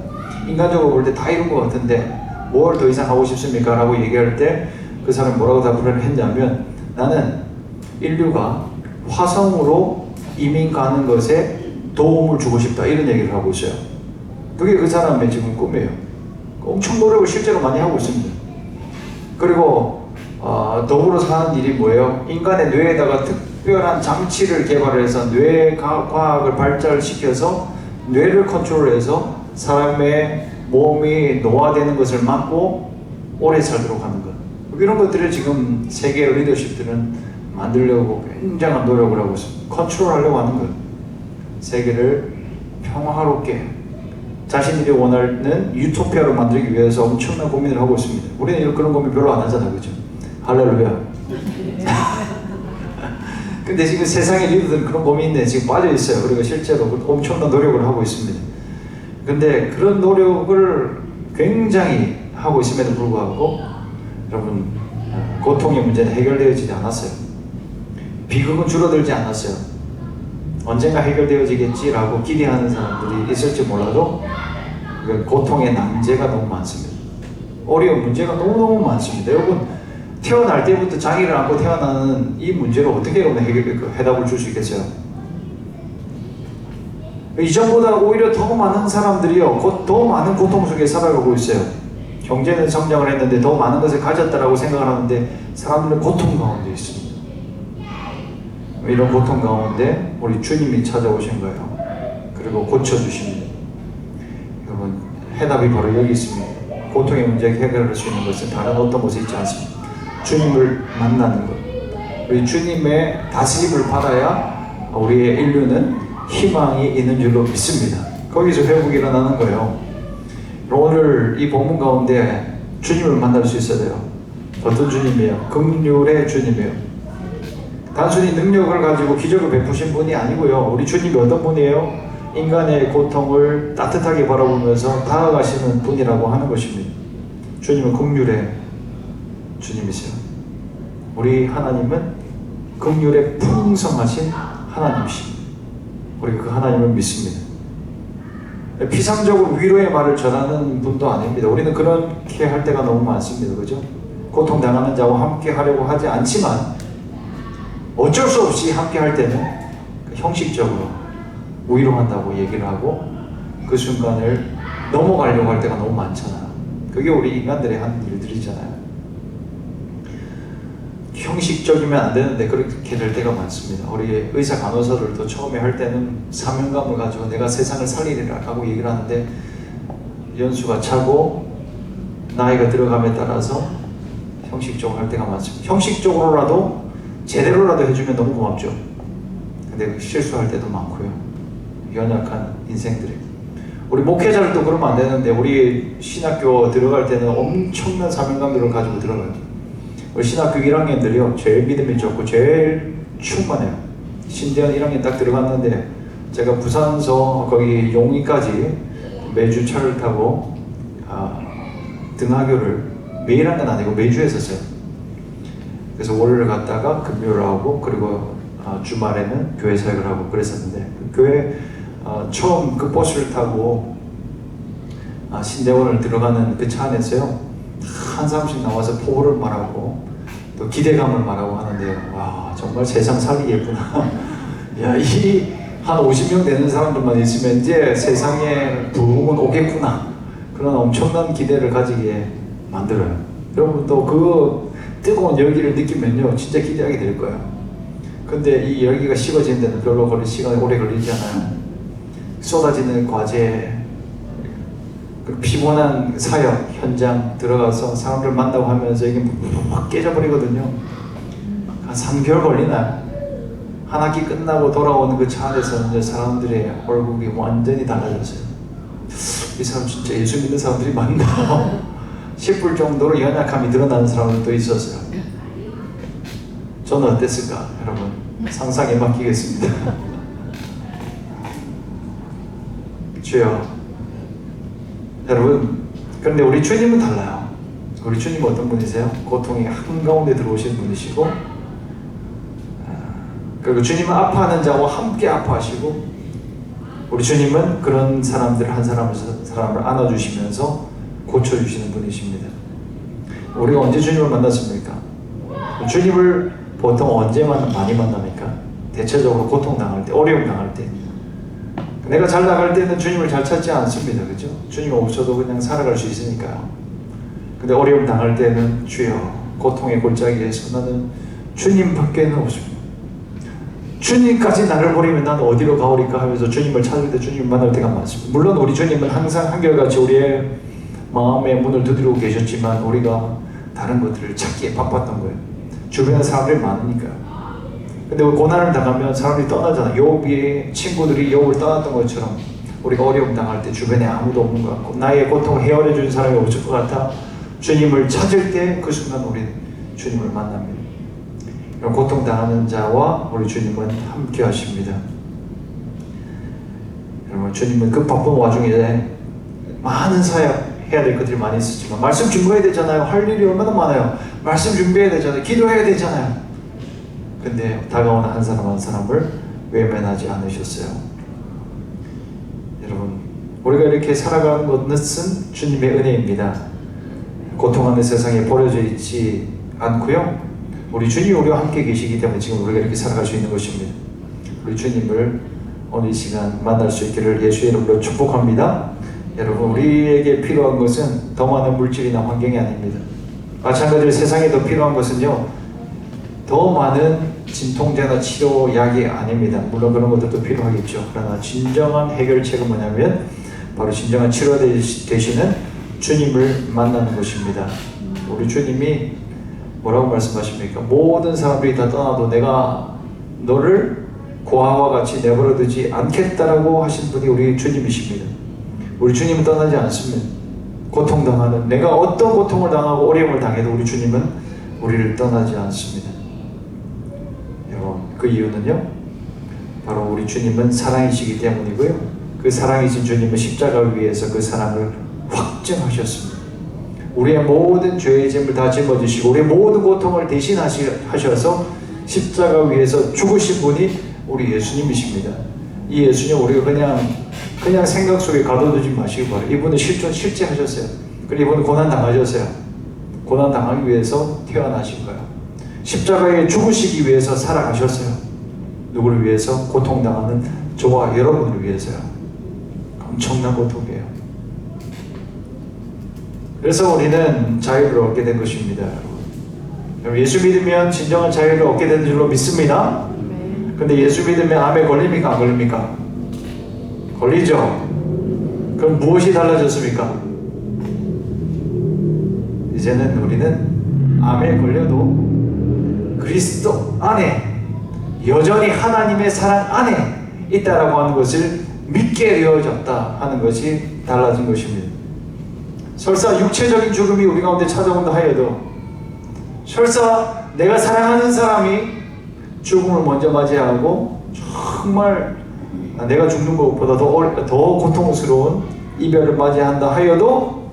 인간적으로 볼 때 다 이룬 것 같은데 뭘 더 이상 하고 싶습니까? 라고 얘기할 때 그 사람이 뭐라고 답을 했냐면 나는 인류가 화성으로 이민 가는 것에 도움을 주고 싶다 이런 얘기를 하고 있어요. 그게 그 사람의 지금 꿈이에요. 엄청 노력을 실제로 많이 하고 있습니다. 그리고 더불어서 하는 일이 뭐예요? 인간의 뇌에다가 특별한 장치를 개발해서 뇌 과학을 발달시켜서 뇌를 컨트롤해서 사람의 몸이 노화되는 것을 막고 오래 살도록 하는 것. 이런 것들을 지금 세계 리더십들은 만들려고 굉장한 노력을 하고 있습니다. 컨트롤하려고 하는 것. 세계를 평화롭게 자신들이 원하는 유토피아로 만들기 위해서 엄청난 고민을 하고 있습니다. 우리는 그런 고민 별로 안 하잖아요. 그죠? 할렐루야. 근데 지금 세상의 리더들은 그런 고민에 지금 빠져 있어요. 그리고 실제로 엄청난 노력을 하고 있습니다. 근데 그런 노력을 굉장히 하고 있음에도 불구하고 여러분 고통의 문제는 해결되어지지 않았어요. 비극은 줄어들지 않았어요. 언젠가 해결되어지겠지라고 기대하는 사람들이 있을지 몰라도 고통의 난제가 너무 많습니다. 어려운 문제가 너무너무 많습니다. 여러분 태어날 때부터 자기를 안고 태어나는 이 문제를 어떻게 여러분 해답을 줄 수 있겠어요? 이전보다 오히려 더 많은 사람들이요 더 많은 고통 속에 살아가고 있어요. 경제는 성장을 했는데 더 많은 것을 가졌다라고 생각을 하는데 사람들은 고통 가운데 있습니다. 이런 고통 가운데 우리 주님이 찾아오신 거예요. 그리고 고쳐주십니다. 여러분 해답이 바로 여기 있습니다. 고통의 문제 해결할 수 있는 것은 다른 어떤 곳에 있지 않습니다. 주님을 만나는 것. 우리 주님의 다스림을 받아야 우리의 인류는 희망이 있는 줄로 믿습니다. 거기서 회복이 일어나는 거예요. 오늘 이 본문 가운데 주님을 만날 수 있어야 돼요. 어떤 주님이에요? 긍휼의 주님이에요. 단순히 능력을 가지고 기적을 베푸신 분이 아니고요. 우리 주님이 어떤 분이에요? 인간의 고통을 따뜻하게 바라보면서 다가가시는 분이라고 하는 것입니다. 주님은 긍휼의 주님이세요. 우리 하나님은 긍휼에 풍성하신 하나님이십니다. 우리가 그 하나님을 믿습니다. 피상적으로 위로의 말을 전하는 분도 아닙니다. 우리는 그렇게 할 때가 너무 많습니다. 그죠? 고통당하는 자와 함께 하려고 하지 않지만 어쩔 수 없이 함께 할 때는 형식적으로 위로한다고 얘기를 하고 그 순간을 넘어가려고 할 때가 너무 많잖아요. 그게 우리 인간들이 하는 일들이잖아요. 형식적이면 안 되는데 그렇게 될 때가 많습니다. 우리 의사 간호사들도 처음에 할 때는 사명감을 가지고 내가 세상을 살리리라 하고 얘기를 하는데 연수가 차고 나이가 들어감에 따라서 형식적으로 할 때가 많습니다. 형식적으로라도 제대로라도 해주면 너무 고맙죠. 근데 실수할 때도 많고요. 연약한 인생들이. 우리 목회자들도 그러면 안 되는데 우리 신학교 들어갈 때는 엄청난 사명감들을 가지고 들어가요. 우리 신학교 1학년들이요 제일 믿음이 좋고 제일 충만해요. 신대원 1학년 딱 들어갔는데 제가 부산서 거기 용인까지 매주 차를 타고 등하교를 매일 한 건 아니고 매주 했었어요. 그래서 월요일 갔다가 금요일 하고 그리고 주말에는 교회 사역을 하고 그랬었는데 그 교회 처음 그 버스를 타고 신대원을 들어가는 그 차 안에서요 한 사람씩 나와서 포부를 말하고 또 기대감을 말하고 하는데요. 와 정말 세상 살기 예쁘나. 야 이 한 50명 되는 사람들만 있으면 이제 세상에 부흥은 오겠구나. 그런 엄청난 기대를 가지게 만들어요. 여러분도 그 뜨거운 열기를 느끼면요 진짜 기대하게 될 거예요. 근데 이 열기가 식어지는 데는 별로 걸릴 시간이 오래 걸리지 않아요. 쏟아지는 과제, 그 피곤한 사역 현장 들어가서 사람들 만나고 하면서 이게 막 깨져버리거든요. 한 3개월 걸리나요? 한 학기 끝나고 돌아오는 그 차 안에서 이제 사람들의 얼굴이 완전히 달라졌어요. 이 사람 진짜 예수 믿는 사람들이 많나 싶을 정도로 연약함이 드러나는 사람들도 있었어요. 저는 어땠을까? 여러분 상상에 맡기겠습니다. 주여, 여러분, 그런데 우리 주님은 달라요. 우리 주님은 어떤 분이세요? 고통의 한가운데 들어오신 분이시고, 그리고 주님은 아파하는 자와 함께 아파하시고, 우리 주님은 그런 사람들 한 사람을 안아주시면서 고쳐주시는 분이십니다. 우리가 언제 주님을 만났습니까? 주님을 보통 언제 많이 만납니까? 대체적으로 고통당할 때, 어려움 당할 때. 내가 잘 나갈 때는 주님을 잘 찾지 않습니다. 그죠? 주님 없어도 그냥 살아갈 수 있으니까요. 근데 어려움 당할 때는 주여, 고통의 골짜기에서 나는 주님밖에는 없습니다. 주님까지 나를 버리면 나는 어디로 가오리까 하면서 주님을 찾을 때 주님을 만날 때가 많습니다. 물론 우리 주님은 항상 한결같이 우리의 마음의 문을 두드리고 계셨지만 우리가 다른 것들을 찾기에 바빴던 거예요. 주변에 사람들이 많으니까요. 근데 고난을 당하면 사람들이 떠나잖아요. 욥의 친구들이 욥을 떠났던 것처럼 우리가 어려움 당할 때 주변에 아무도 없는 것 같고 나의 고통을 헤아려 주는 사람이 없을 것 같아 주님을 찾을 때 그 순간 우리는 주님을 만납니다. 고통 당하는 자와 우리 주님은 함께 하십니다. 여러분, 주님은 그 바쁜 와중에 많은 사역 해야 될 것들이 많이 있었지만 말씀 준비해야 되잖아요. 할 일이 얼마나 많아요. 말씀 준비해야 되잖아요. 기도해야 되잖아요. 근데 다가오는 한 사람 한 사람을 외면하지 않으셨어요. 여러분, 우리가 이렇게 살아가는 것은 주님의 은혜입니다. 고통하는 세상에 버려져 있지 않고요. 우리 주님이 우리와 함께 계시기 때문에 지금 우리가 이렇게 살아갈 수 있는 것입니다. 우리 주님을 오늘 이 시간 만날 수 있기를 예수의 이름으로 축복합니다. 여러분, 우리에게 필요한 것은 더 많은 물질이나 환경이 아닙니다. 마찬가지로 세상에 더 필요한 것은요, 더 많은 진통제나 치료약이 아닙니다. 물론 그런 것들도 필요하겠죠. 그러나 진정한 해결책은 뭐냐면 바로 진정한 치료가 되시는 주님을 만나는 것입니다. 우리 주님이 뭐라고 말씀하십니까? 모든 사람들이 다 떠나도 내가 너를 고아와 같이 내버려두지 않겠다라고 하신 분이 우리 주님이십니다. 우리 주님은 떠나지 않습니다. 고통당하는, 내가 어떤 고통을 당하고 어려움을 당해도 우리 주님은 우리를 떠나지 않습니다. 여러분, 그 이유는요, 바로 우리 주님은 사랑이시기 때문이고요, 그 사랑이신 주님은 십자가 위에서 그 사랑을 확증하셨습니다. 우리의 모든 죄의 짐을 다 짊어지시고 우리의 모든 고통을 대신하셔서 십자가 위에서 죽으신 분이 우리 예수님이십니다. 이 예수님 우리가 그냥 생각 속에 가둬두지 마시기 바랍니다. 이분은 실제 하셨어요. 그리고 이분은 고난 당하셨어요. 고난 당하기 위해서 태어나신 거예요. 십자가에 죽으시기 위해서 살아가셨어요. 누구를 위해서? 고통당하는 저와 여러분을 위해서요. 엄청난 고통이에요. 그래서 우리는 자유를 얻게 된 것입니다. 여러분, 예수 믿으면 진정한 자유를 얻게 되는 줄로 믿습니다. 근데 예수 믿으면 암에 걸립니까? 안 걸립니까? 걸리죠? 그럼 무엇이 달라졌습니까? 이제는 우리는 암에 걸려도 그리스도 안에 여전히 하나님의 사랑 안에 있다라고 하는 것을 믿게 되어졌다 하는 것이 달라진 것입니다. 설사 육체적인 죽음이 우리 가운데 찾아온다 하여도, 설사 내가 사랑하는 사람이 죽음을 먼저 맞이하고 정말 내가 죽는 것보다 더 고통스러운 이별을 맞이한다 하여도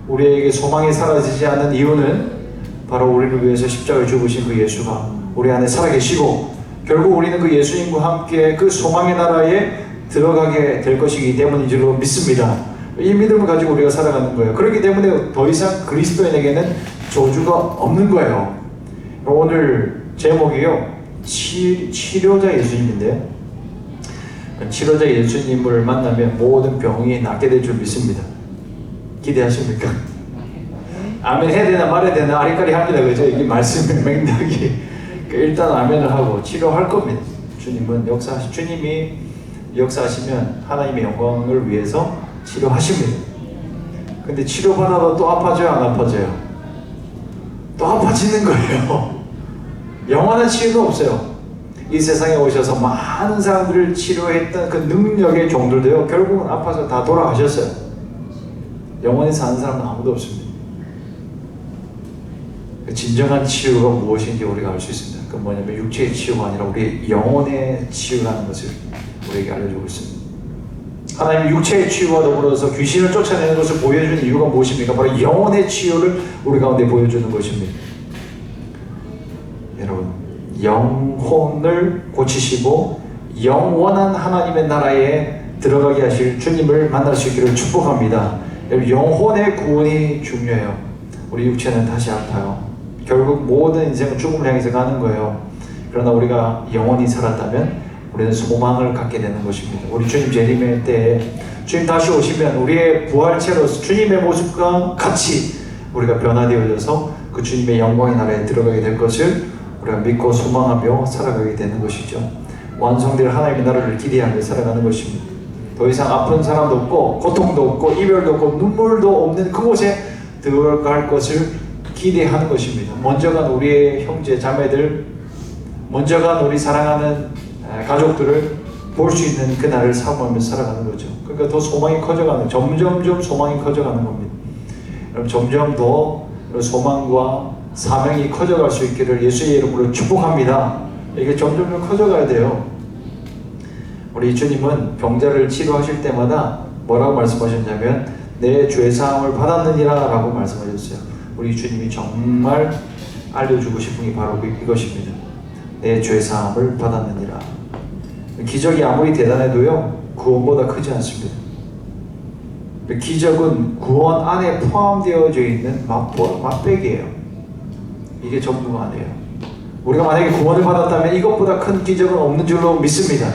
우리에게 소망이 사라지지 않는 이유는 바로 우리를 위해서 십자가에 죽으신 그 예수가 우리 안에 살아계시고 결국 우리는 그 예수님과 함께 그 소망의 나라에 들어가게 될 것이기 때문인 줄로 믿습니다. 이 믿음을 가지고 우리가 살아가는 거예요. 그렇기 때문에 더 이상 그리스도인에게는 저주가 없는 거예요. 오늘 제목이요, 치료자 예수님인데요, 치료자 예수님을 만나면 모든 병이 낫게 될 줄 믿습니다. 기대하십니까? 아멘 해야 되나 말해야 되나 아리까리 합니다. 그죠? 이게 말씀의 맥락이. 일단 아멘을 하고 치료할 겁니다. 주님이 역사하시면 하나님의 영광을 위해서 치료하십니다. 근데 치료받아도 또 아파져요, 안 아파져요? 또 아파지는 거예요. 영원한 치유는 없어요. 이 세상에 오셔서 많은 사람들을 치료했던 그 능력의 종들도요, 결국은 아파서 다 돌아가셨어요. 영원히 사는 사람은 아무도 없습니다. 진정한 치유가 무엇인지 우리가 알 수 있습니다. 그 뭐냐면 육체의 치유가 아니라 우리 영혼의 치유라는 것을 우리에게 알려주고 있습니다. 하나님이 육체의 치유와 더불어서 귀신을 쫓아내는 것을 보여주는 이유가 무엇입니까? 바로 영혼의 치유를 우리 가운데 보여주는 것입니다. 여러분, 영혼을 고치시고 영원한 하나님의 나라에 들어가게 하실 주님을 만날 수 있기를 축복합니다. 영혼의 구원이 중요해요. 우리 육체는 다시 아파요. 결국 모든 인생은 죽음을 향해서 가는 거예요. 그러나 우리가 영원히 살았다면 우리는 소망을 갖게 되는 것입니다. 우리 주님 재림의 때에 주님 다시 오시면 우리의 부활체로서 주님의 모습과 같이 우리가 변화되어져서 그 주님의 영광의 나라에 들어가게 될 것을 우리가 믿고 소망하며 살아가게 되는 것이죠. 완성될 하나님의 나라를 기대하며 살아가는 것입니다. 더 이상 아픈 사람도 없고 고통도 없고 이별도 없고 눈물도 없는 그곳에 들어갈 것을 기대하는 것입니다. 먼저 간 우리의 형제 자매들, 먼저 간 우리 사랑하는 가족들을 볼 수 있는 그날을 사모하며 살아가는 거죠. 그러니까 더 소망이 커져가는, 점점점 소망이 커져가는 겁니다. 여러분, 점점 더 소망과 사명이 커져갈 수 있기를 예수의 이름으로 축복합니다. 이게 점점 커져가야 돼요. 우리 주님은 병자를 치료하실 때마다 뭐라고 말씀하셨냐면 내 죄사함을 받았느니라 라고 말씀하셨어요. 우리 주님이 정말 알려주고 싶은 게 바로 이것입니다. 내 죄사함을 받았느니라. 기적이 아무리 대단해도요, 구원보다 크지 않습니다. 기적은 구원 안에 포함되어져 있는 맛배기예요. 이게 전부가 아니에요. 우리가 만약에 구원을 받았다면 이것보다 큰 기적은 없는 줄로 믿습니다.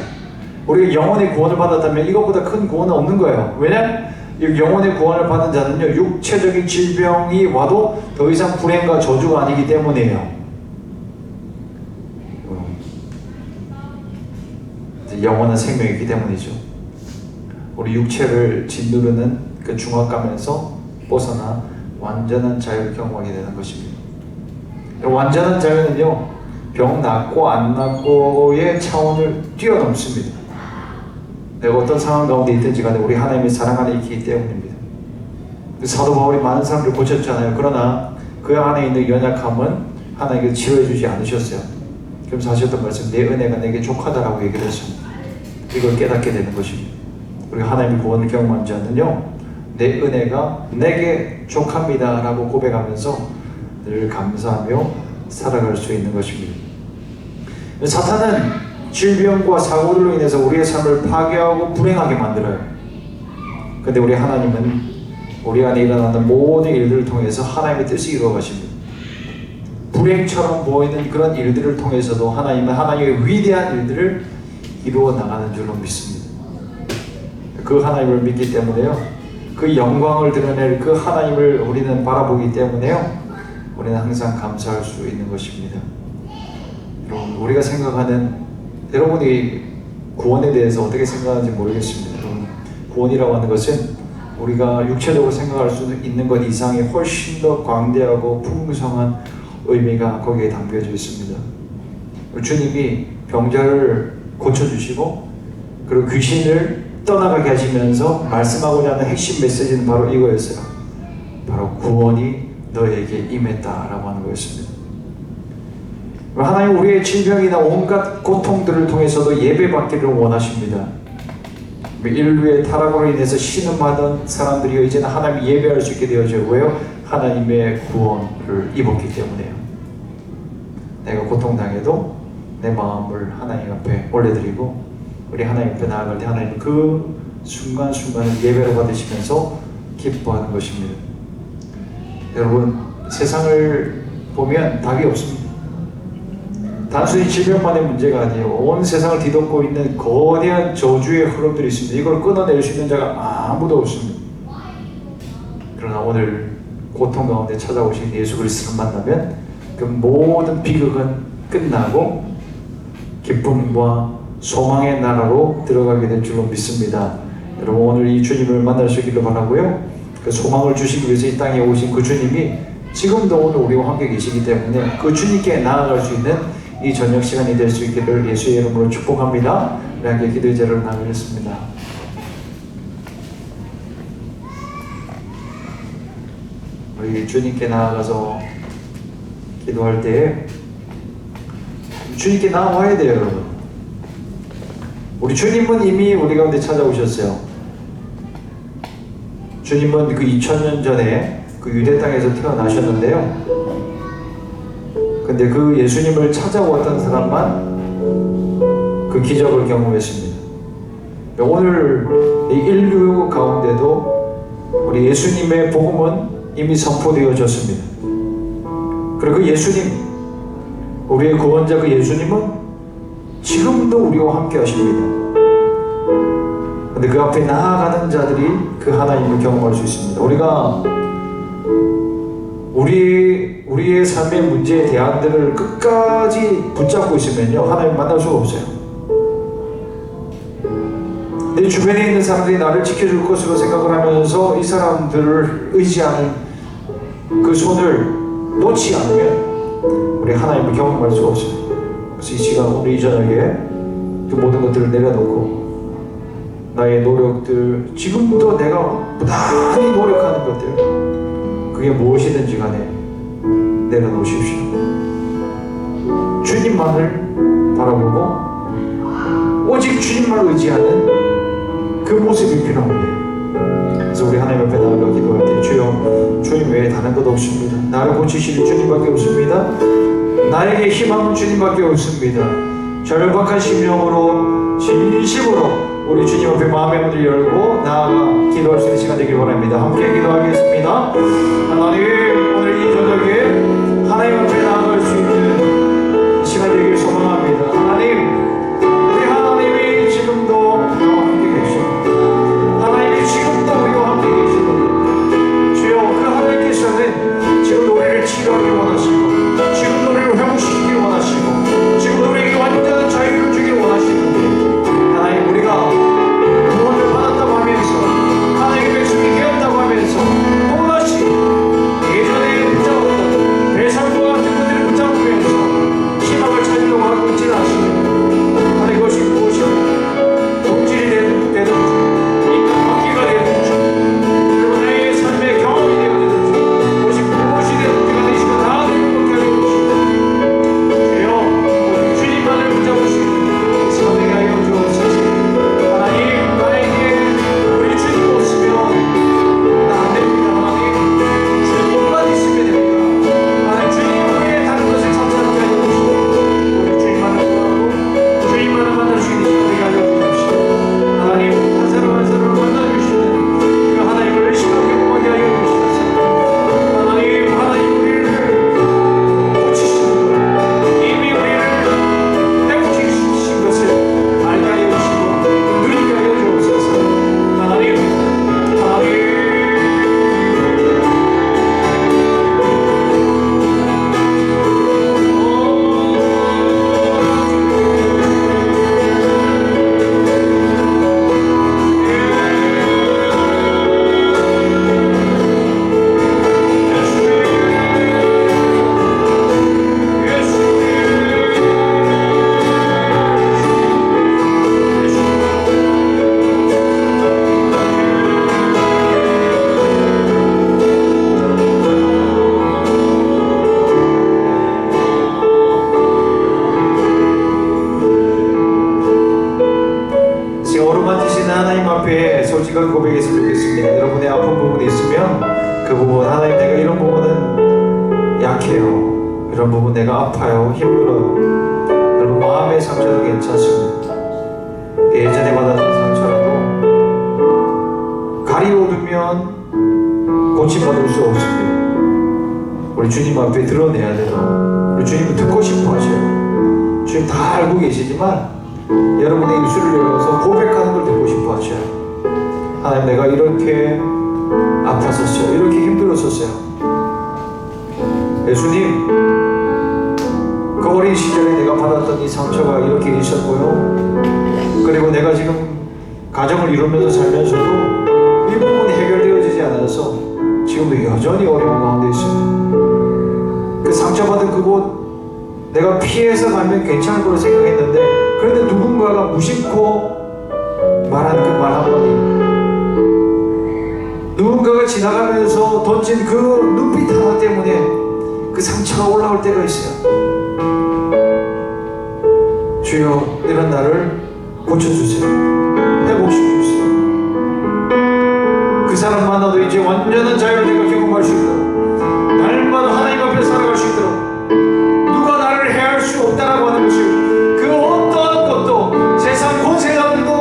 우리가 영혼의 구원을 받았다면 이것보다 큰 구원은 없는 거예요. 왜냐하면 영혼의 구원을 받은 자는요, 육체적인 질병이 와도 더 이상 불행과 저주가 아니기 때문이에요. 영원한 생명이기 때문이죠. 우리 육체를 짓누르는 그 중압감에서 벗어나 완전한 자유를 경험하게 되는 것입니다. 완전한 자유는요, 병 낫고 안 낫고의 차원을 뛰어넘습니다. 내가 어떤 상황 가운데 있든지 간에 우리 하나님의 사랑 안에 있기 때문입니다. 사도 바울이 많은 사람들을 고쳤잖아요. 그러나 그 안에 있는 연약함은 하나님께서 치료해 주지 않으셨어요. 그래서 하셨던 말씀, 내 은혜가 내게 족하다라고 얘기를 했습니다. 이걸 깨닫게 되는 것입니다. 우리 하나님의 구원을 경험한 자는요, 내 은혜가 내게 족합니다 라고 고백하면서 늘 감사하며 살아갈 수 있는 것입니다. 사탄은 질병과 사고들로 인해서 우리의 삶을 파괴하고 불행하게 만들어요. 근데 우리 하나님은 우리 안에 일어나는 모든 일들을 통해서 하나님의 뜻을 이루어가십니다. 불행처럼 보이는 그런 일들을 통해서도 하나님은 하나님의 위대한 일들을 이루어 나가는 줄로 믿습니다. 그 하나님을 믿기 때문에요, 그 영광을 드러낼 그 하나님을 우리는 바라보기 때문에요, 우리는 항상 감사할 수 있는 것입니다. 여러분, 우리가 생각하는, 여러분이 구원에 대해서 어떻게 생각하는지 모르겠습니다. 여러분, 구원이라고 하는 것은 우리가 육체적으로 생각할 수 있는 것 이상의 훨씬 더 광대하고 풍성한 의미가 거기에 담겨져 있습니다. 주님이 병자를 고쳐주시고 그리고 귀신을 떠나가게 하시면서 말씀하고자 하는 핵심 메시지는 바로 이거였어요. 바로 구원이 너에게 임했다라고 하는 거였습니다. 하나님 우리의 질병이나 온갖 고통들을 통해서도 예배받기를 원하십니다. 인류의 타락으로 인해서 신음하던 사람들이요, 이제는 하나님 예배할 수 있게 되어져요. 왜요? 하나님의 구원을 입었기 때문에요. 내가 고통당해도 내 마음을 하나님 앞에 올려드리고 우리 하나님 앞에 나아갈 때 하나님 그 순간순간을 예배로 받으시면서 기뻐하는 것입니다. 여러분, 세상을 보면 답이 없습니다. 단순히 질병만의 문제가 아니에요. 온 세상을 뒤덮고 있는 거대한 저주의 흐름들이 있습니다. 이걸 끊어낼 수 있는 자가 아무도 없습니다. 그러나 오늘 고통 가운데 찾아오신 예수 그리스도를 만나면 그 모든 비극은 끝나고 기쁨과 소망의 나라로 들어가게 될 줄로 믿습니다. 여러분 오늘 이 주님을 만날 수 있기를 바라고요. 그 소망을 주시기 위해서 이 땅에 오신 그 주님이 지금도 오늘 우리와 함께 계시기 때문에 그 주님께 나아갈 수 있는 이 저녁 시간이 될 수 있기를 예수의 이름으로 축복합니다. 우리 함께 기도의 자리를 나누겠습니다. 우리 주님께 나아가서 기도할 때 주님께 나와야 돼요, 여러분. 우리 주님은 이미 우리 가운데 찾아오셨어요. 주님은 그 2000년 전에 그 유대 땅에서 태어나셨는데요. 근데 그 예수님을 찾아왔던 사람만 그 기적을 경험했습니다. 오늘 이 인류 가운데도 우리 예수님의 복음은 이미 선포되어졌습니다. 그리고 그 예수님, 우리의 구원자 그 예수님은 지금도 우리와 함께 하십니다. 근데 그 앞에 나아가는 자들이 그 하나님을 경험할 수 있습니다. 우리가 우리의 삶의 문제의 대안들을 끝까지 붙잡고 있으면요, 하나님 만날 수가 없어요. 내 주변에 있는 사람들이 나를 지켜줄 것으로 생각을 하면서 이 사람들을 의지하는 그 손을 놓지 않으면 우리 하나님을 경험할 수가 없어요. 그래서 이 시간, 오늘 이 저녁에 그 모든 것들을 내려놓고 나의 노력들, 지금도 내가 부단히 노력하는 것들, 그게 무엇이든지 간에 내려놓으십시오. 주님만을 바라보고 오직 주님만 의지하는 그 모습이 필요합니다. 그래서 우리 하나님 앞에 나아가 기도할 때 주여, 주님 외에 다른 것 없습니다. 나를 고치실 주님밖에 없습니다. 나에게 희망은 주님밖에 없습니다. 절박한 심령으로 진심으로 우리 주님 앞에 마음의 문을 열고 나아가 기도할 수 있는 시간 되길 바랍니다. 함께 기도하겠습니다. 하나님, 오늘 이 저녁에 하나님 앞에 나아갈 수 있는 시간 되길 소망합니다. 하나님, 우리 하나님이 지금도 우리와 함께 계십니다. 하나님이 지금도 우리와 함께 계시거든요. 주여, 그 하나님께서는 지금 우리를 치료하기 원하시고, 지금 우리를 회복시키기 원하시고, 지금 우리에게 완전한 자유를 주길 원하시는데, 하나님, 우리가 구원을 받았다고 하면서 하나님의 백성이 되었다고 하면서 또다시 예전에 붙잡았던 배상과 같은 것들을 붙잡으면서 희망을 찾으려고 하고 있지는 않습니다. 하나님, 그것이 무엇이든 동질이 되든지 인간 관계가 되든지 그리고 나의 삶의 경험이 되든지 그것이 무엇이 되든지 간에 이 시간 다 행복하게 하여 주시옵소서. 주여, 주님만을 붙잡을 수 있는 시간 되게 하여 주옵소서. 하나님, 나에게 우리 주님 없으면 나 안 됩니다. 하나님, 주님만 있으면 됩니다. 하나님, 주님 외에 다른 것을 찾지 않게 하여 주시고 우리 주님만을 구하고 주님만을 만날 수 있는 시간 되게 하여 주십시오. 하나님, 한 사람 한 사람을 만나주시는 그 하나님을 심하게 보게 하여 주시옵소서. 하나님, 하나님 우리를 고치시는 것, 이미 우리를 회복시키신 것을 알게 하여 주시고 누리게 하여 주옵소서. 하나님, 하나님, 지금 어루만지시는 하나님 앞에 솔직하게 고백했으면 좋겠습니다. 여러분의 아픈 부분이 있으면 그 부분, 하나님, 내가 이런 부분은 약해요, 이런 부분 내가 아파요, 힘들어요. 여러분, 마음의 상처도 괜찮습니다. 예전에 받았던 상처라도 가리워두면 고침받을 수 없습니다. 우리 주님 앞에 드러내야 돼요. 우리 주님은 듣고 싶어 하셔요. 주님 다 알고 계시지만 여러분의 입술을 열어서 고백하는 걸 듣고 싶어 하셔요. 하나님, 내가 이렇게 아팠었어요, 이렇게 힘들었었어요. 예수님, 그 어린 시절에 내가 받았던 이 상처가 이렇게 있었고요. 그리고 내가 지금 가정을 이루면서 살면서도 이 부분이 해결되어지지 않아서 지금도 여전히 어려운 가운데 있습니다. 그 상처받은 그곳 내가 피해서 가면 괜찮을 거로 생각했는데 그런데 누군가가 무심코 말한 그 말 한마디, 누군가가 지나가면서 던진 그 눈빛 하나 때문에 그 상처가 올라올 때가 있어요. 주여, 이런 나를 고쳐주세요. 회복시켜주세요. 그 사람 만나도 이제 완전한 자유를 내가 경험할 수 있도록, 날마다 하나님 앞에 살아갈 수 있도록, 누가 나를 해할 수 없다라고 하는 것을, 그 어떠한 것도, 세상 권세자들도,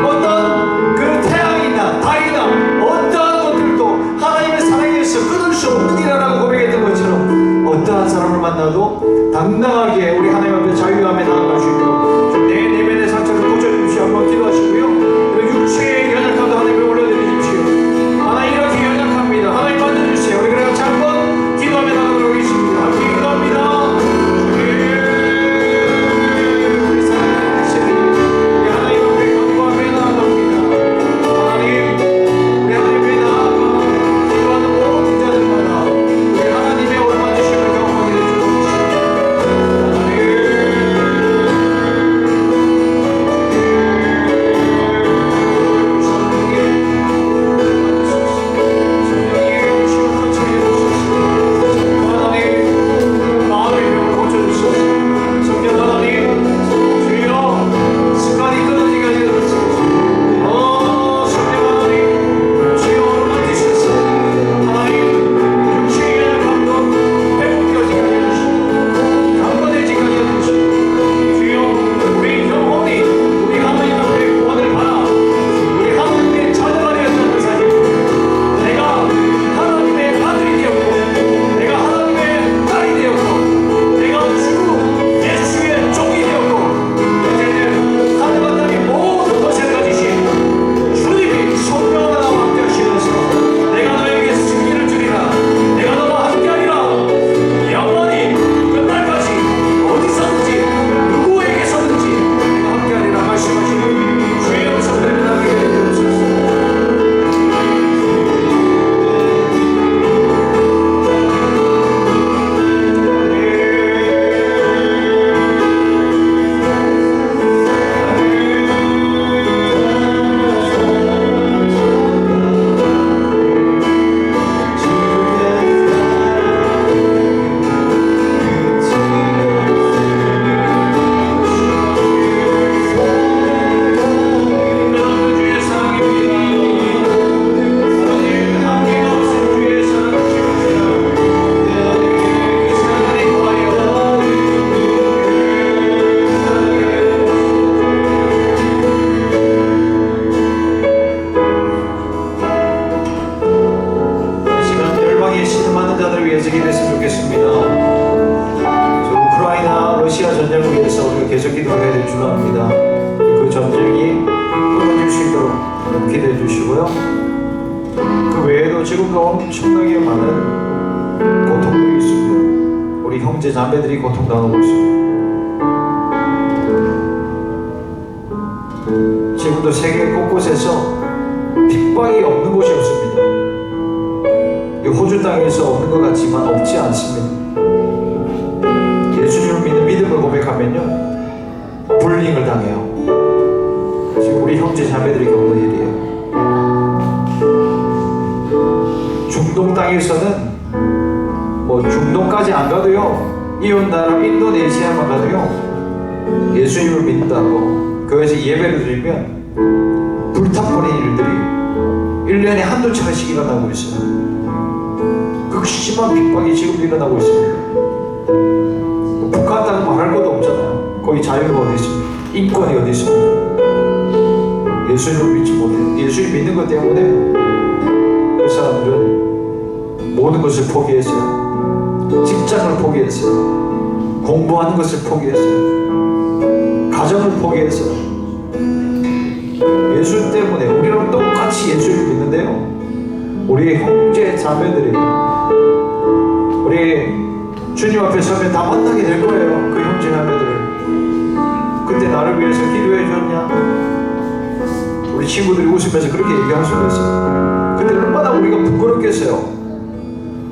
어떤 그 태양이나 달이나 어떠한 것들도 하나님의 사랑에서 끊을 수 없는 이라라고 고백했던 것처럼 어떠한 사람을 만나도 당당하게 우리 하나님 앞에 자유함에 나아갈 수 있도록 내 내면의 상처를 고쳐주십시오. 한번 기도하시고요. 그리고 육체의 연약함도 하나님께 올려드리십시오. 하나님 이렇게 연약합니다. 하나님 만져주세요. 우리 그냥 잠깐 기도하며 나가도록 하겠습니다. 함께 기도합니다. 우리 사랑하는 우리 하나님 앞에 간구하며 나아갑니다. 하나님, 우리 하나님 앞에 나아가 기도하는 모든 자들마다 우리 하나님의 올만지심을 경험하게 해주옵소서. 계속 기도해야 될 줄 압니다. 그 전쟁이 끊어질 수 있도록 기도해 주시고요. 그 외에도 지금도 엄청나게 많은 고통들이 있습니다. 우리 형제 자매들이 고통당하고 있습니다. 지금도 세계 곳곳에서 핍박이 없는 곳이 없습니다. 이 호주 땅에서 없는 것 같지만 없지 않습니다. 예수님을 믿는 믿음을 고백하면요 불링을 당해요. 지금 우리 형제 자매들이 겪는 일이에요. 중동 땅에서는 뭐 중동까지 안 가도요, 이웃 나라 인도네시아만 가도요, 예수님을 믿는다고 교회에서 예배를 드리면 불타버린 일들이 1년에 한두 차례씩 일어나고 있어요. 극심한 핍박이 지금 일어나고 있습니다. 북한 땅은 말할 것도 없잖아요. 거기 자유가 어디 있습니까? 인권이 어디 있습니까? 예수님을 믿지 못해요. 예수님 믿는 것 때문에 그 사람들은 모든 것을 포기했어요. 직장을 포기했어요. 공부하는 것을 포기했어요. 가정을 포기했어요. 예수 때문에 우리랑 똑같이 예수를 믿는데요, 우리 형제 자매들이, 우리 주님 앞에 서면 다 만나게 될 거예요. 그 형제자매들을. 그때 나를 위해서 기도해 줬냐? 우리 친구들이 웃으면서 그렇게 얘기할 수도 있어요. 그때 얼마나 우리가 부끄럽겠어요.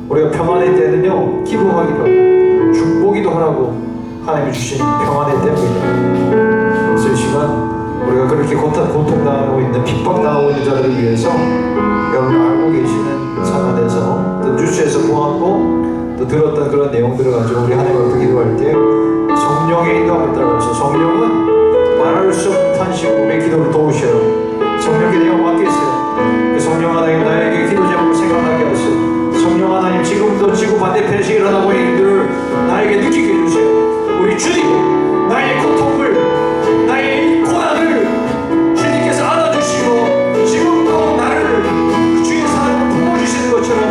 우리가 평안의 때는요, 기도하기도 하고 중보기도 하라고 하나님이 주신 평안의 때입니다. 그래서 이 시간 우리가 그렇게 고통당하고 있는, 핍박당하고 있는 자들을 위해서 여러분 알고 계시는 상황에서 또 뉴스에서 보았고 또 들었던 그런 내용들을 가지고 우리 하나님 앞에 기도할 때 성령의 인도함을 따라서 성령은 말할 수 없는 탄식으로 우리의 기도를 도우셔요. 성령께 내가 맡겠어요. 그 성령 하나님 나에게 기도 제목을 생각나게 하시고 성령 하나님 지금도 지구 반대편에서 일어나고 있는 일들을 나에게 느끼게 해주세요. 우리 주님 나의 고통을 나의 고난을 주님께서 안아주시고 지금도 나를 그 주의 사랑을 품어주시는 것처럼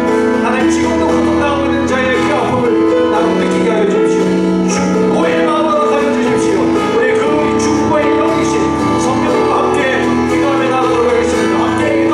하나님 지금도 고통당하고 있는 자의 그 아픔을 나도 느끼게 하여 주십시오. 중보의 마음으로 가져 주십시오. 우리 그 중보의 영이신 성령과 함께 기도하며 나가도록 하겠습니다. 함께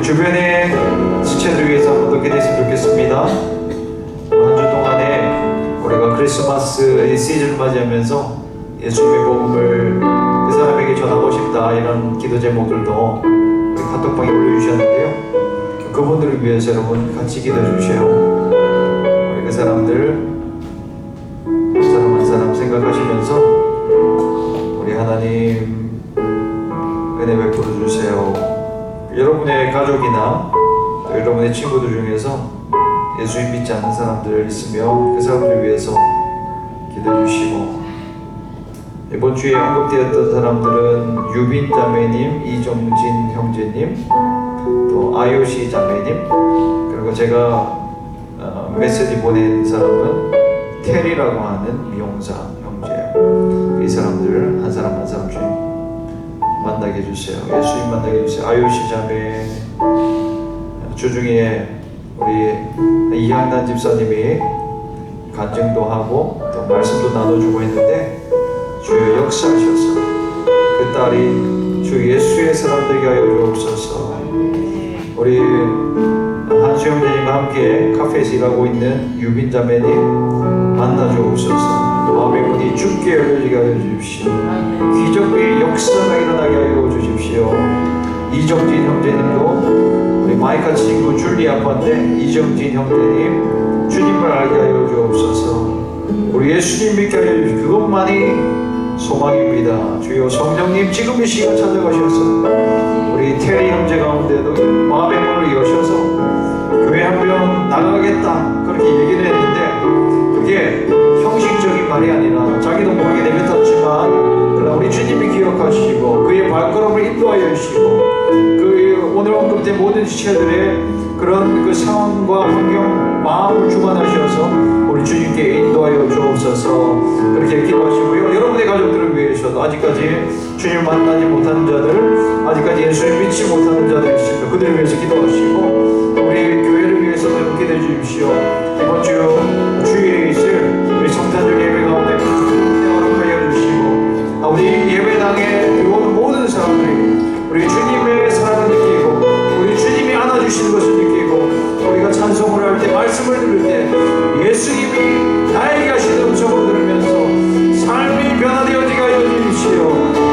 우리 주변의 지체들 위해서 한번 더 기도했으면 좋겠습니다. 한 주 동안에 우리가 크리스마스 이 시즌을 맞이하면서 예수님의 복음을 그 사람에게 전하고 싶다 이런 기도 제목들도 우리 카톡방에 올려주셨는데요. 그분들을 위해서 여러분 같이 기도해 주세요. 우리 그 사람들 한 사람 한 사람 생각하시면서 우리 하나님 은혜 베풀어 주세요. 여러분의 가족이나 또 여러분의 친구들 중에서 예수님 믿지 않는 사람들 있으면 그 사람들 위해서 기도해 주시고, 이번 주에 언급되었던 사람들은 유빈 자매님, 이정진 형제님, 또 아요시 자매님, 그리고 제가 메시지 보낸 사람은 테리라고 하는 미용사 형제예요. 이 사람들 한 사람 한 사람 주님 만나게 해주세요. 예수님 만나게 해주세요. 아요시 자매 주중에 우리 이향란 집사님이 간증도 하고 또 말씀도 나눠주고 했는데 주여 역사하셔서 그 딸이 주 예수의 사람 되게 하여 주옵소서. 우리 한수 형제님과 함께 카페에서 일하고 있는 유빈 자매님 만나 주옵소서. 마음의 문이 죽게 열려지게 하여 주십시오. 기적의 역사가 일어나게 하여 주십시오. 이정진 형제님도 우리 마이카 친구 줄리 아빠인데 이정진 형제님 주님을 알게 하여 주옵소서. 우리 예수님 믿게 하여 주십시오. 그것만이 소망입니다. 주여 성령님 지금 이 시간 찾아가셔서 우리 테리 형제 가운데도 마음의 문을 여셔서 교회 한 명 나가겠다 그렇게 얘기를 했는데 그게 형식적인 말이 아니라 자기도 모르게 내뱉었지만 그러나 우리 주님이 기억하시고 그의 발걸음을 인도하여 주시고 그 오늘 언급된 모든 지체들의 그런 그 상황과 환경 마음을 주관하셔서 우리 주님께 인도하여 주옵소서. 그렇게 기도하시고요. 여러분의 가족들을 위해서도 아직까지 주님 만나지 못하는 자들, 아직까지 예수를 믿지 못하는 자들이 있습니다. 그들을 위해서 기도하시고 우리 교회를 위해서도 기도해 주십시오. 이번 주 주일에 있을 우리 성탄절 예배 가운데 허락하여 주시고 우리 예배당에 들어오는 모든 사람들이 우리 주님의 사랑을 느끼고 우리 주님이 안아주시는 것을 느끼고 우리가 찬송을 할 때 말씀을 들을 때 예수님이 나에게 하시는 음성을 들으면서 삶이 변화되어지게 하여 주십시오.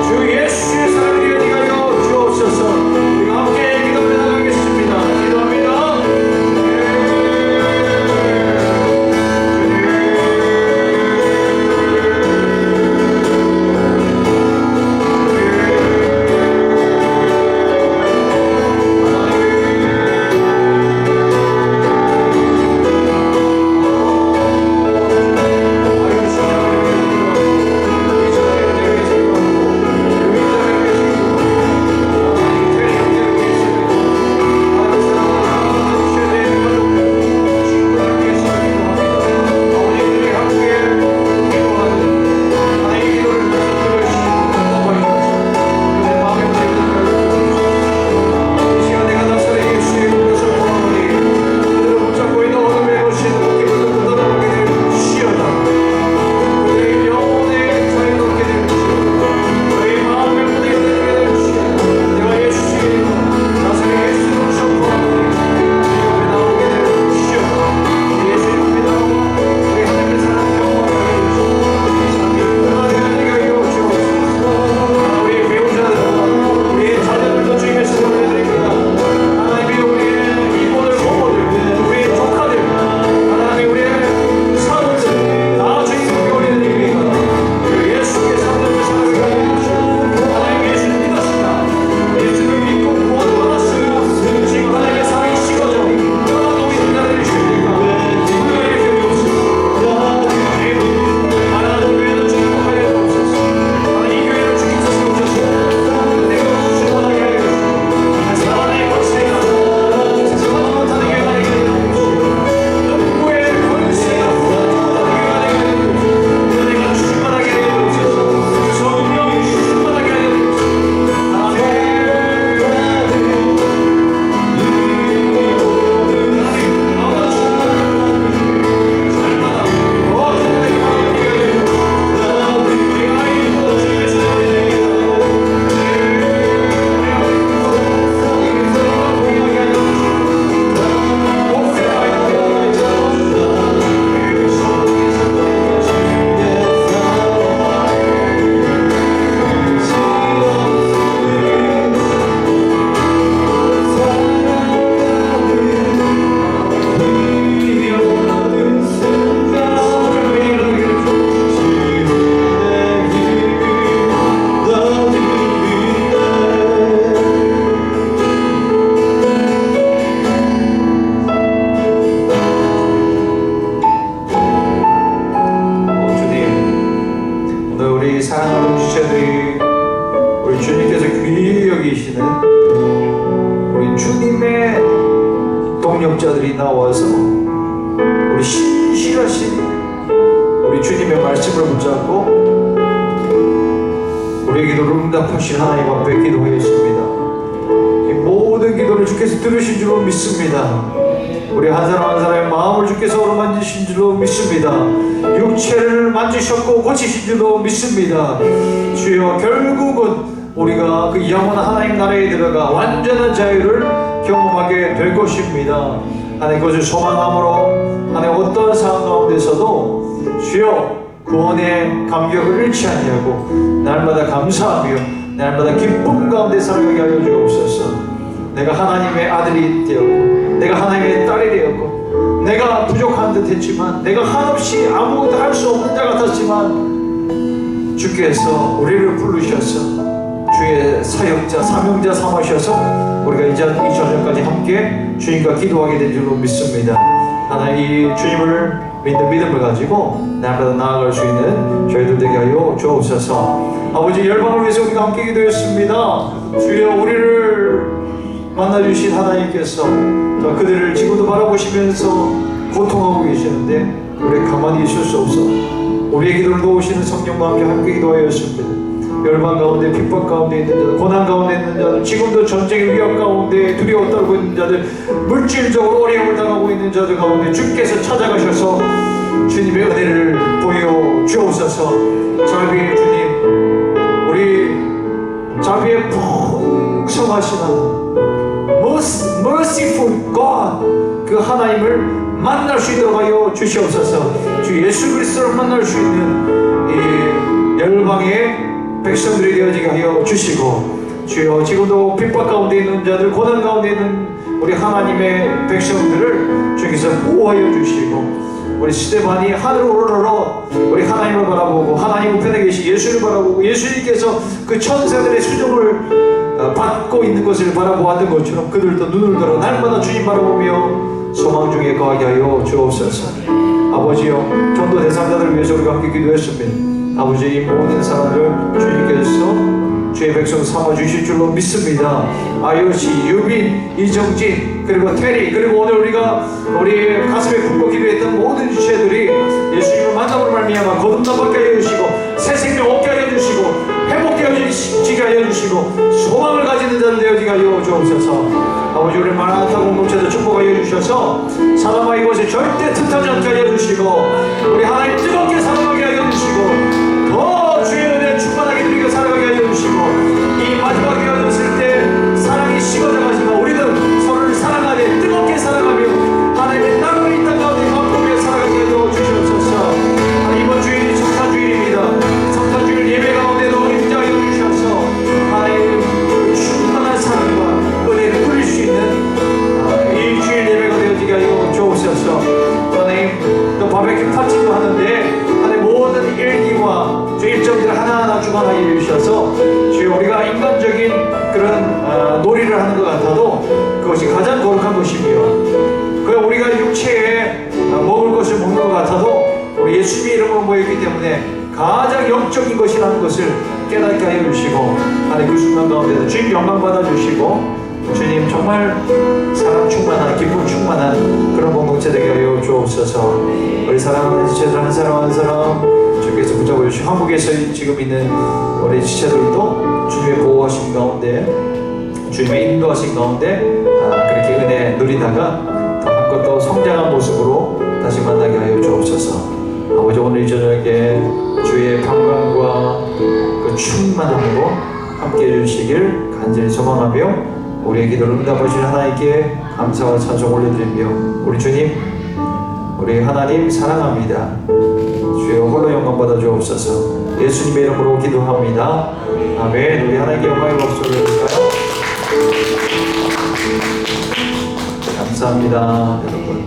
주 예수의 사랑이 되어지게 하여 주옵소서. 우리가 함께 기도해 나가겠습니다. 기도합니다. 동역자들이 나와서 우리 신실하신 우리 주님의 말씀을 붙잡고 우리의 기도를 응답하신 하나님 앞에 기도하였습니다. 이 모든 기도를 주께서 들으신 줄로 믿습니다. 우리 한 사람 한 사람의 마음을 주께서 어루만지신 줄로 믿습니다. 육체를 만지셨고 고치신 줄로 믿습니다. 주여, 결국은 우리가 그 영원한 하나님 나라에 들어가 완전한 자유를 경험하게 될 것입니다. 하나님, 그것을 소망함으로 하나님 어떤 상황 가운데서도 주여 구원의 감격을 잃지 아니하고 날마다 감사하며 날마다 기쁨 가운데 살아가게 하여 주옵소서. 내가 하나님의 아들이 되었고 내가 하나님의 딸이 되었고 내가 부족한 듯 했지만 내가 한없이 아무것도 할 수 없는 자 같았지만 주께서 우리를 부르셔서 주의 사역자 사명자 삼으셔서 우리가 이 저녁까지 함께 주님과 기도하게 된 줄로 믿습니다. 하나님, 이 주님을 믿는 믿음을 가지고 날마다 나아갈 수 있는 저희들 되게 하여 주옵소서. 아버지, 열방을 위해서 우리가 함께 기도했습니다. 주여, 우리를 만나주신 하나님께서 그들을 지금도 바라보시면서 고통하고 계시는데 우리 가만히 있을 수 없어 우리의 기도를 도우시는 성령과 함께 기도하였습니다. 열방 가운데, 핍박 가운데 있는 자들, 고난 가운데 있는 자들, 지금도 전쟁의 위협 가운데 두려워 떨고 있는 자들, 물질적으로 어려움을 당하고 있는 자들 가운데 주께서 찾아가셔서 주님의 은혜를 보여 주옵소서. 자비의 주님, 우리 자비의 풍성하신 merciful God, 그 하나님을 만날 수 있도록 하여 주시옵소서. 주 예수 그리스도를 만날 수 있는 이 열방의 백성들이 되어지게 하여 주시고, 주여, 지금도 핍박 가운데 있는 자들, 고난 가운데 있는 우리 하나님의 백성들을 주께서 보호하여 주시고, 우리 스데반이 하늘을 오르러 우리 하나님을 바라보고 하나님 우편에 계신 예수를 바라보고 예수님께서 그 천사들의 수종을 받고 있는 것을 바라보았던 것처럼 그들도 눈을 들어 날마다 주님 바라보며 소망 중에 거하게 하여 주옵소서. 아버지여, 전도 대상자들을 위해서 우리가 함께 기도했습니다. 아버지, 이 모든 사람을 주님께서 주의 백성 삼아주실 줄로 믿습니다. 아요시, 유빈, 이정진, 그리고 테리, 그리고 오늘 우리가 우리 가슴에 품고 기도했던 모든 지체들이 예수님을 만남으로 말미암아 거듭남받게 하여 주시고 새 생명 얻게 하여 주시고 회복되어지게 하여 주시고 소망을 가지는 자들 되어지게 하여 주옵소서. 아버지, 우리 마라나타 공동체도 축복하여 주셔서 사람아 이곳에 절대 틈타지 않게 하여 주시고 우리 하나님 뜨겁게 사랑하게 하여 주시고 더 주의 은혜 충만하게 누리게 살아가게 하여 주시고 이 마지막이 되어졌을 때 사랑이 식어져가지고 우리는 서로를 사랑하되 뜨겁게 사랑하며 하나님의 땅을 이 땅 가운데 맛보며 살아가게 하여 주시옵소서. 이번 주일이 성탄주일입니다. 성탄주일 예배 가운데도 임자하여 주셔서 하나님 충만한 사랑과 은혜를 누릴 수 있는 이 주일 예배가 되어지게 하여 주옵소서. 하나님, 또 바베큐 파티도 하는데 하나님 모든 일기와 주 일정들을 하나하나 주관하여 주셔서 주여, 우리가 인간적인 그런 놀이를 하는 것 같아도 그것이 가장 거룩한 것이며 우리가 육체에 먹을 것을 먹는 것 같아도 우리 예수님의 이름으로 모였기 때문에 가장 영적인 것이라는 것을 깨닫게 하여 주시고 하나님 그 순간 가운데서 주님 영광 받아주시고 주님 정말 사랑 충만한 기쁨 충만한 그런 공동체 되게 하여 주옵소서. 우리 사랑하는 지체들 한 사람 한 사람 주께서 붙잡아 주시고 한국에서 지금 있는 우리 지체들도 주님의 보호하신 가운데 주님의 인도하신 가운데 그렇게 은혜 누리다가 또 성장한 모습으로 다시 만나게 하여 주옵소서. 아버지, 오늘 이 저녁에 주의 평강과 그 충만함으로 함께 해주시길 간절히 소망하며 우리의 기도를 응답하신 하나님께 감사와 찬송 올려드리며 우리 주님, 우리 하나님 사랑합니다. 주여 홀로 영광 받아 주옵소서. 예수님의 이름으로 기도합니다. 아멘. 우리 하나님께 영광의 박수를 드릴까요? 감사합니다, 여러분.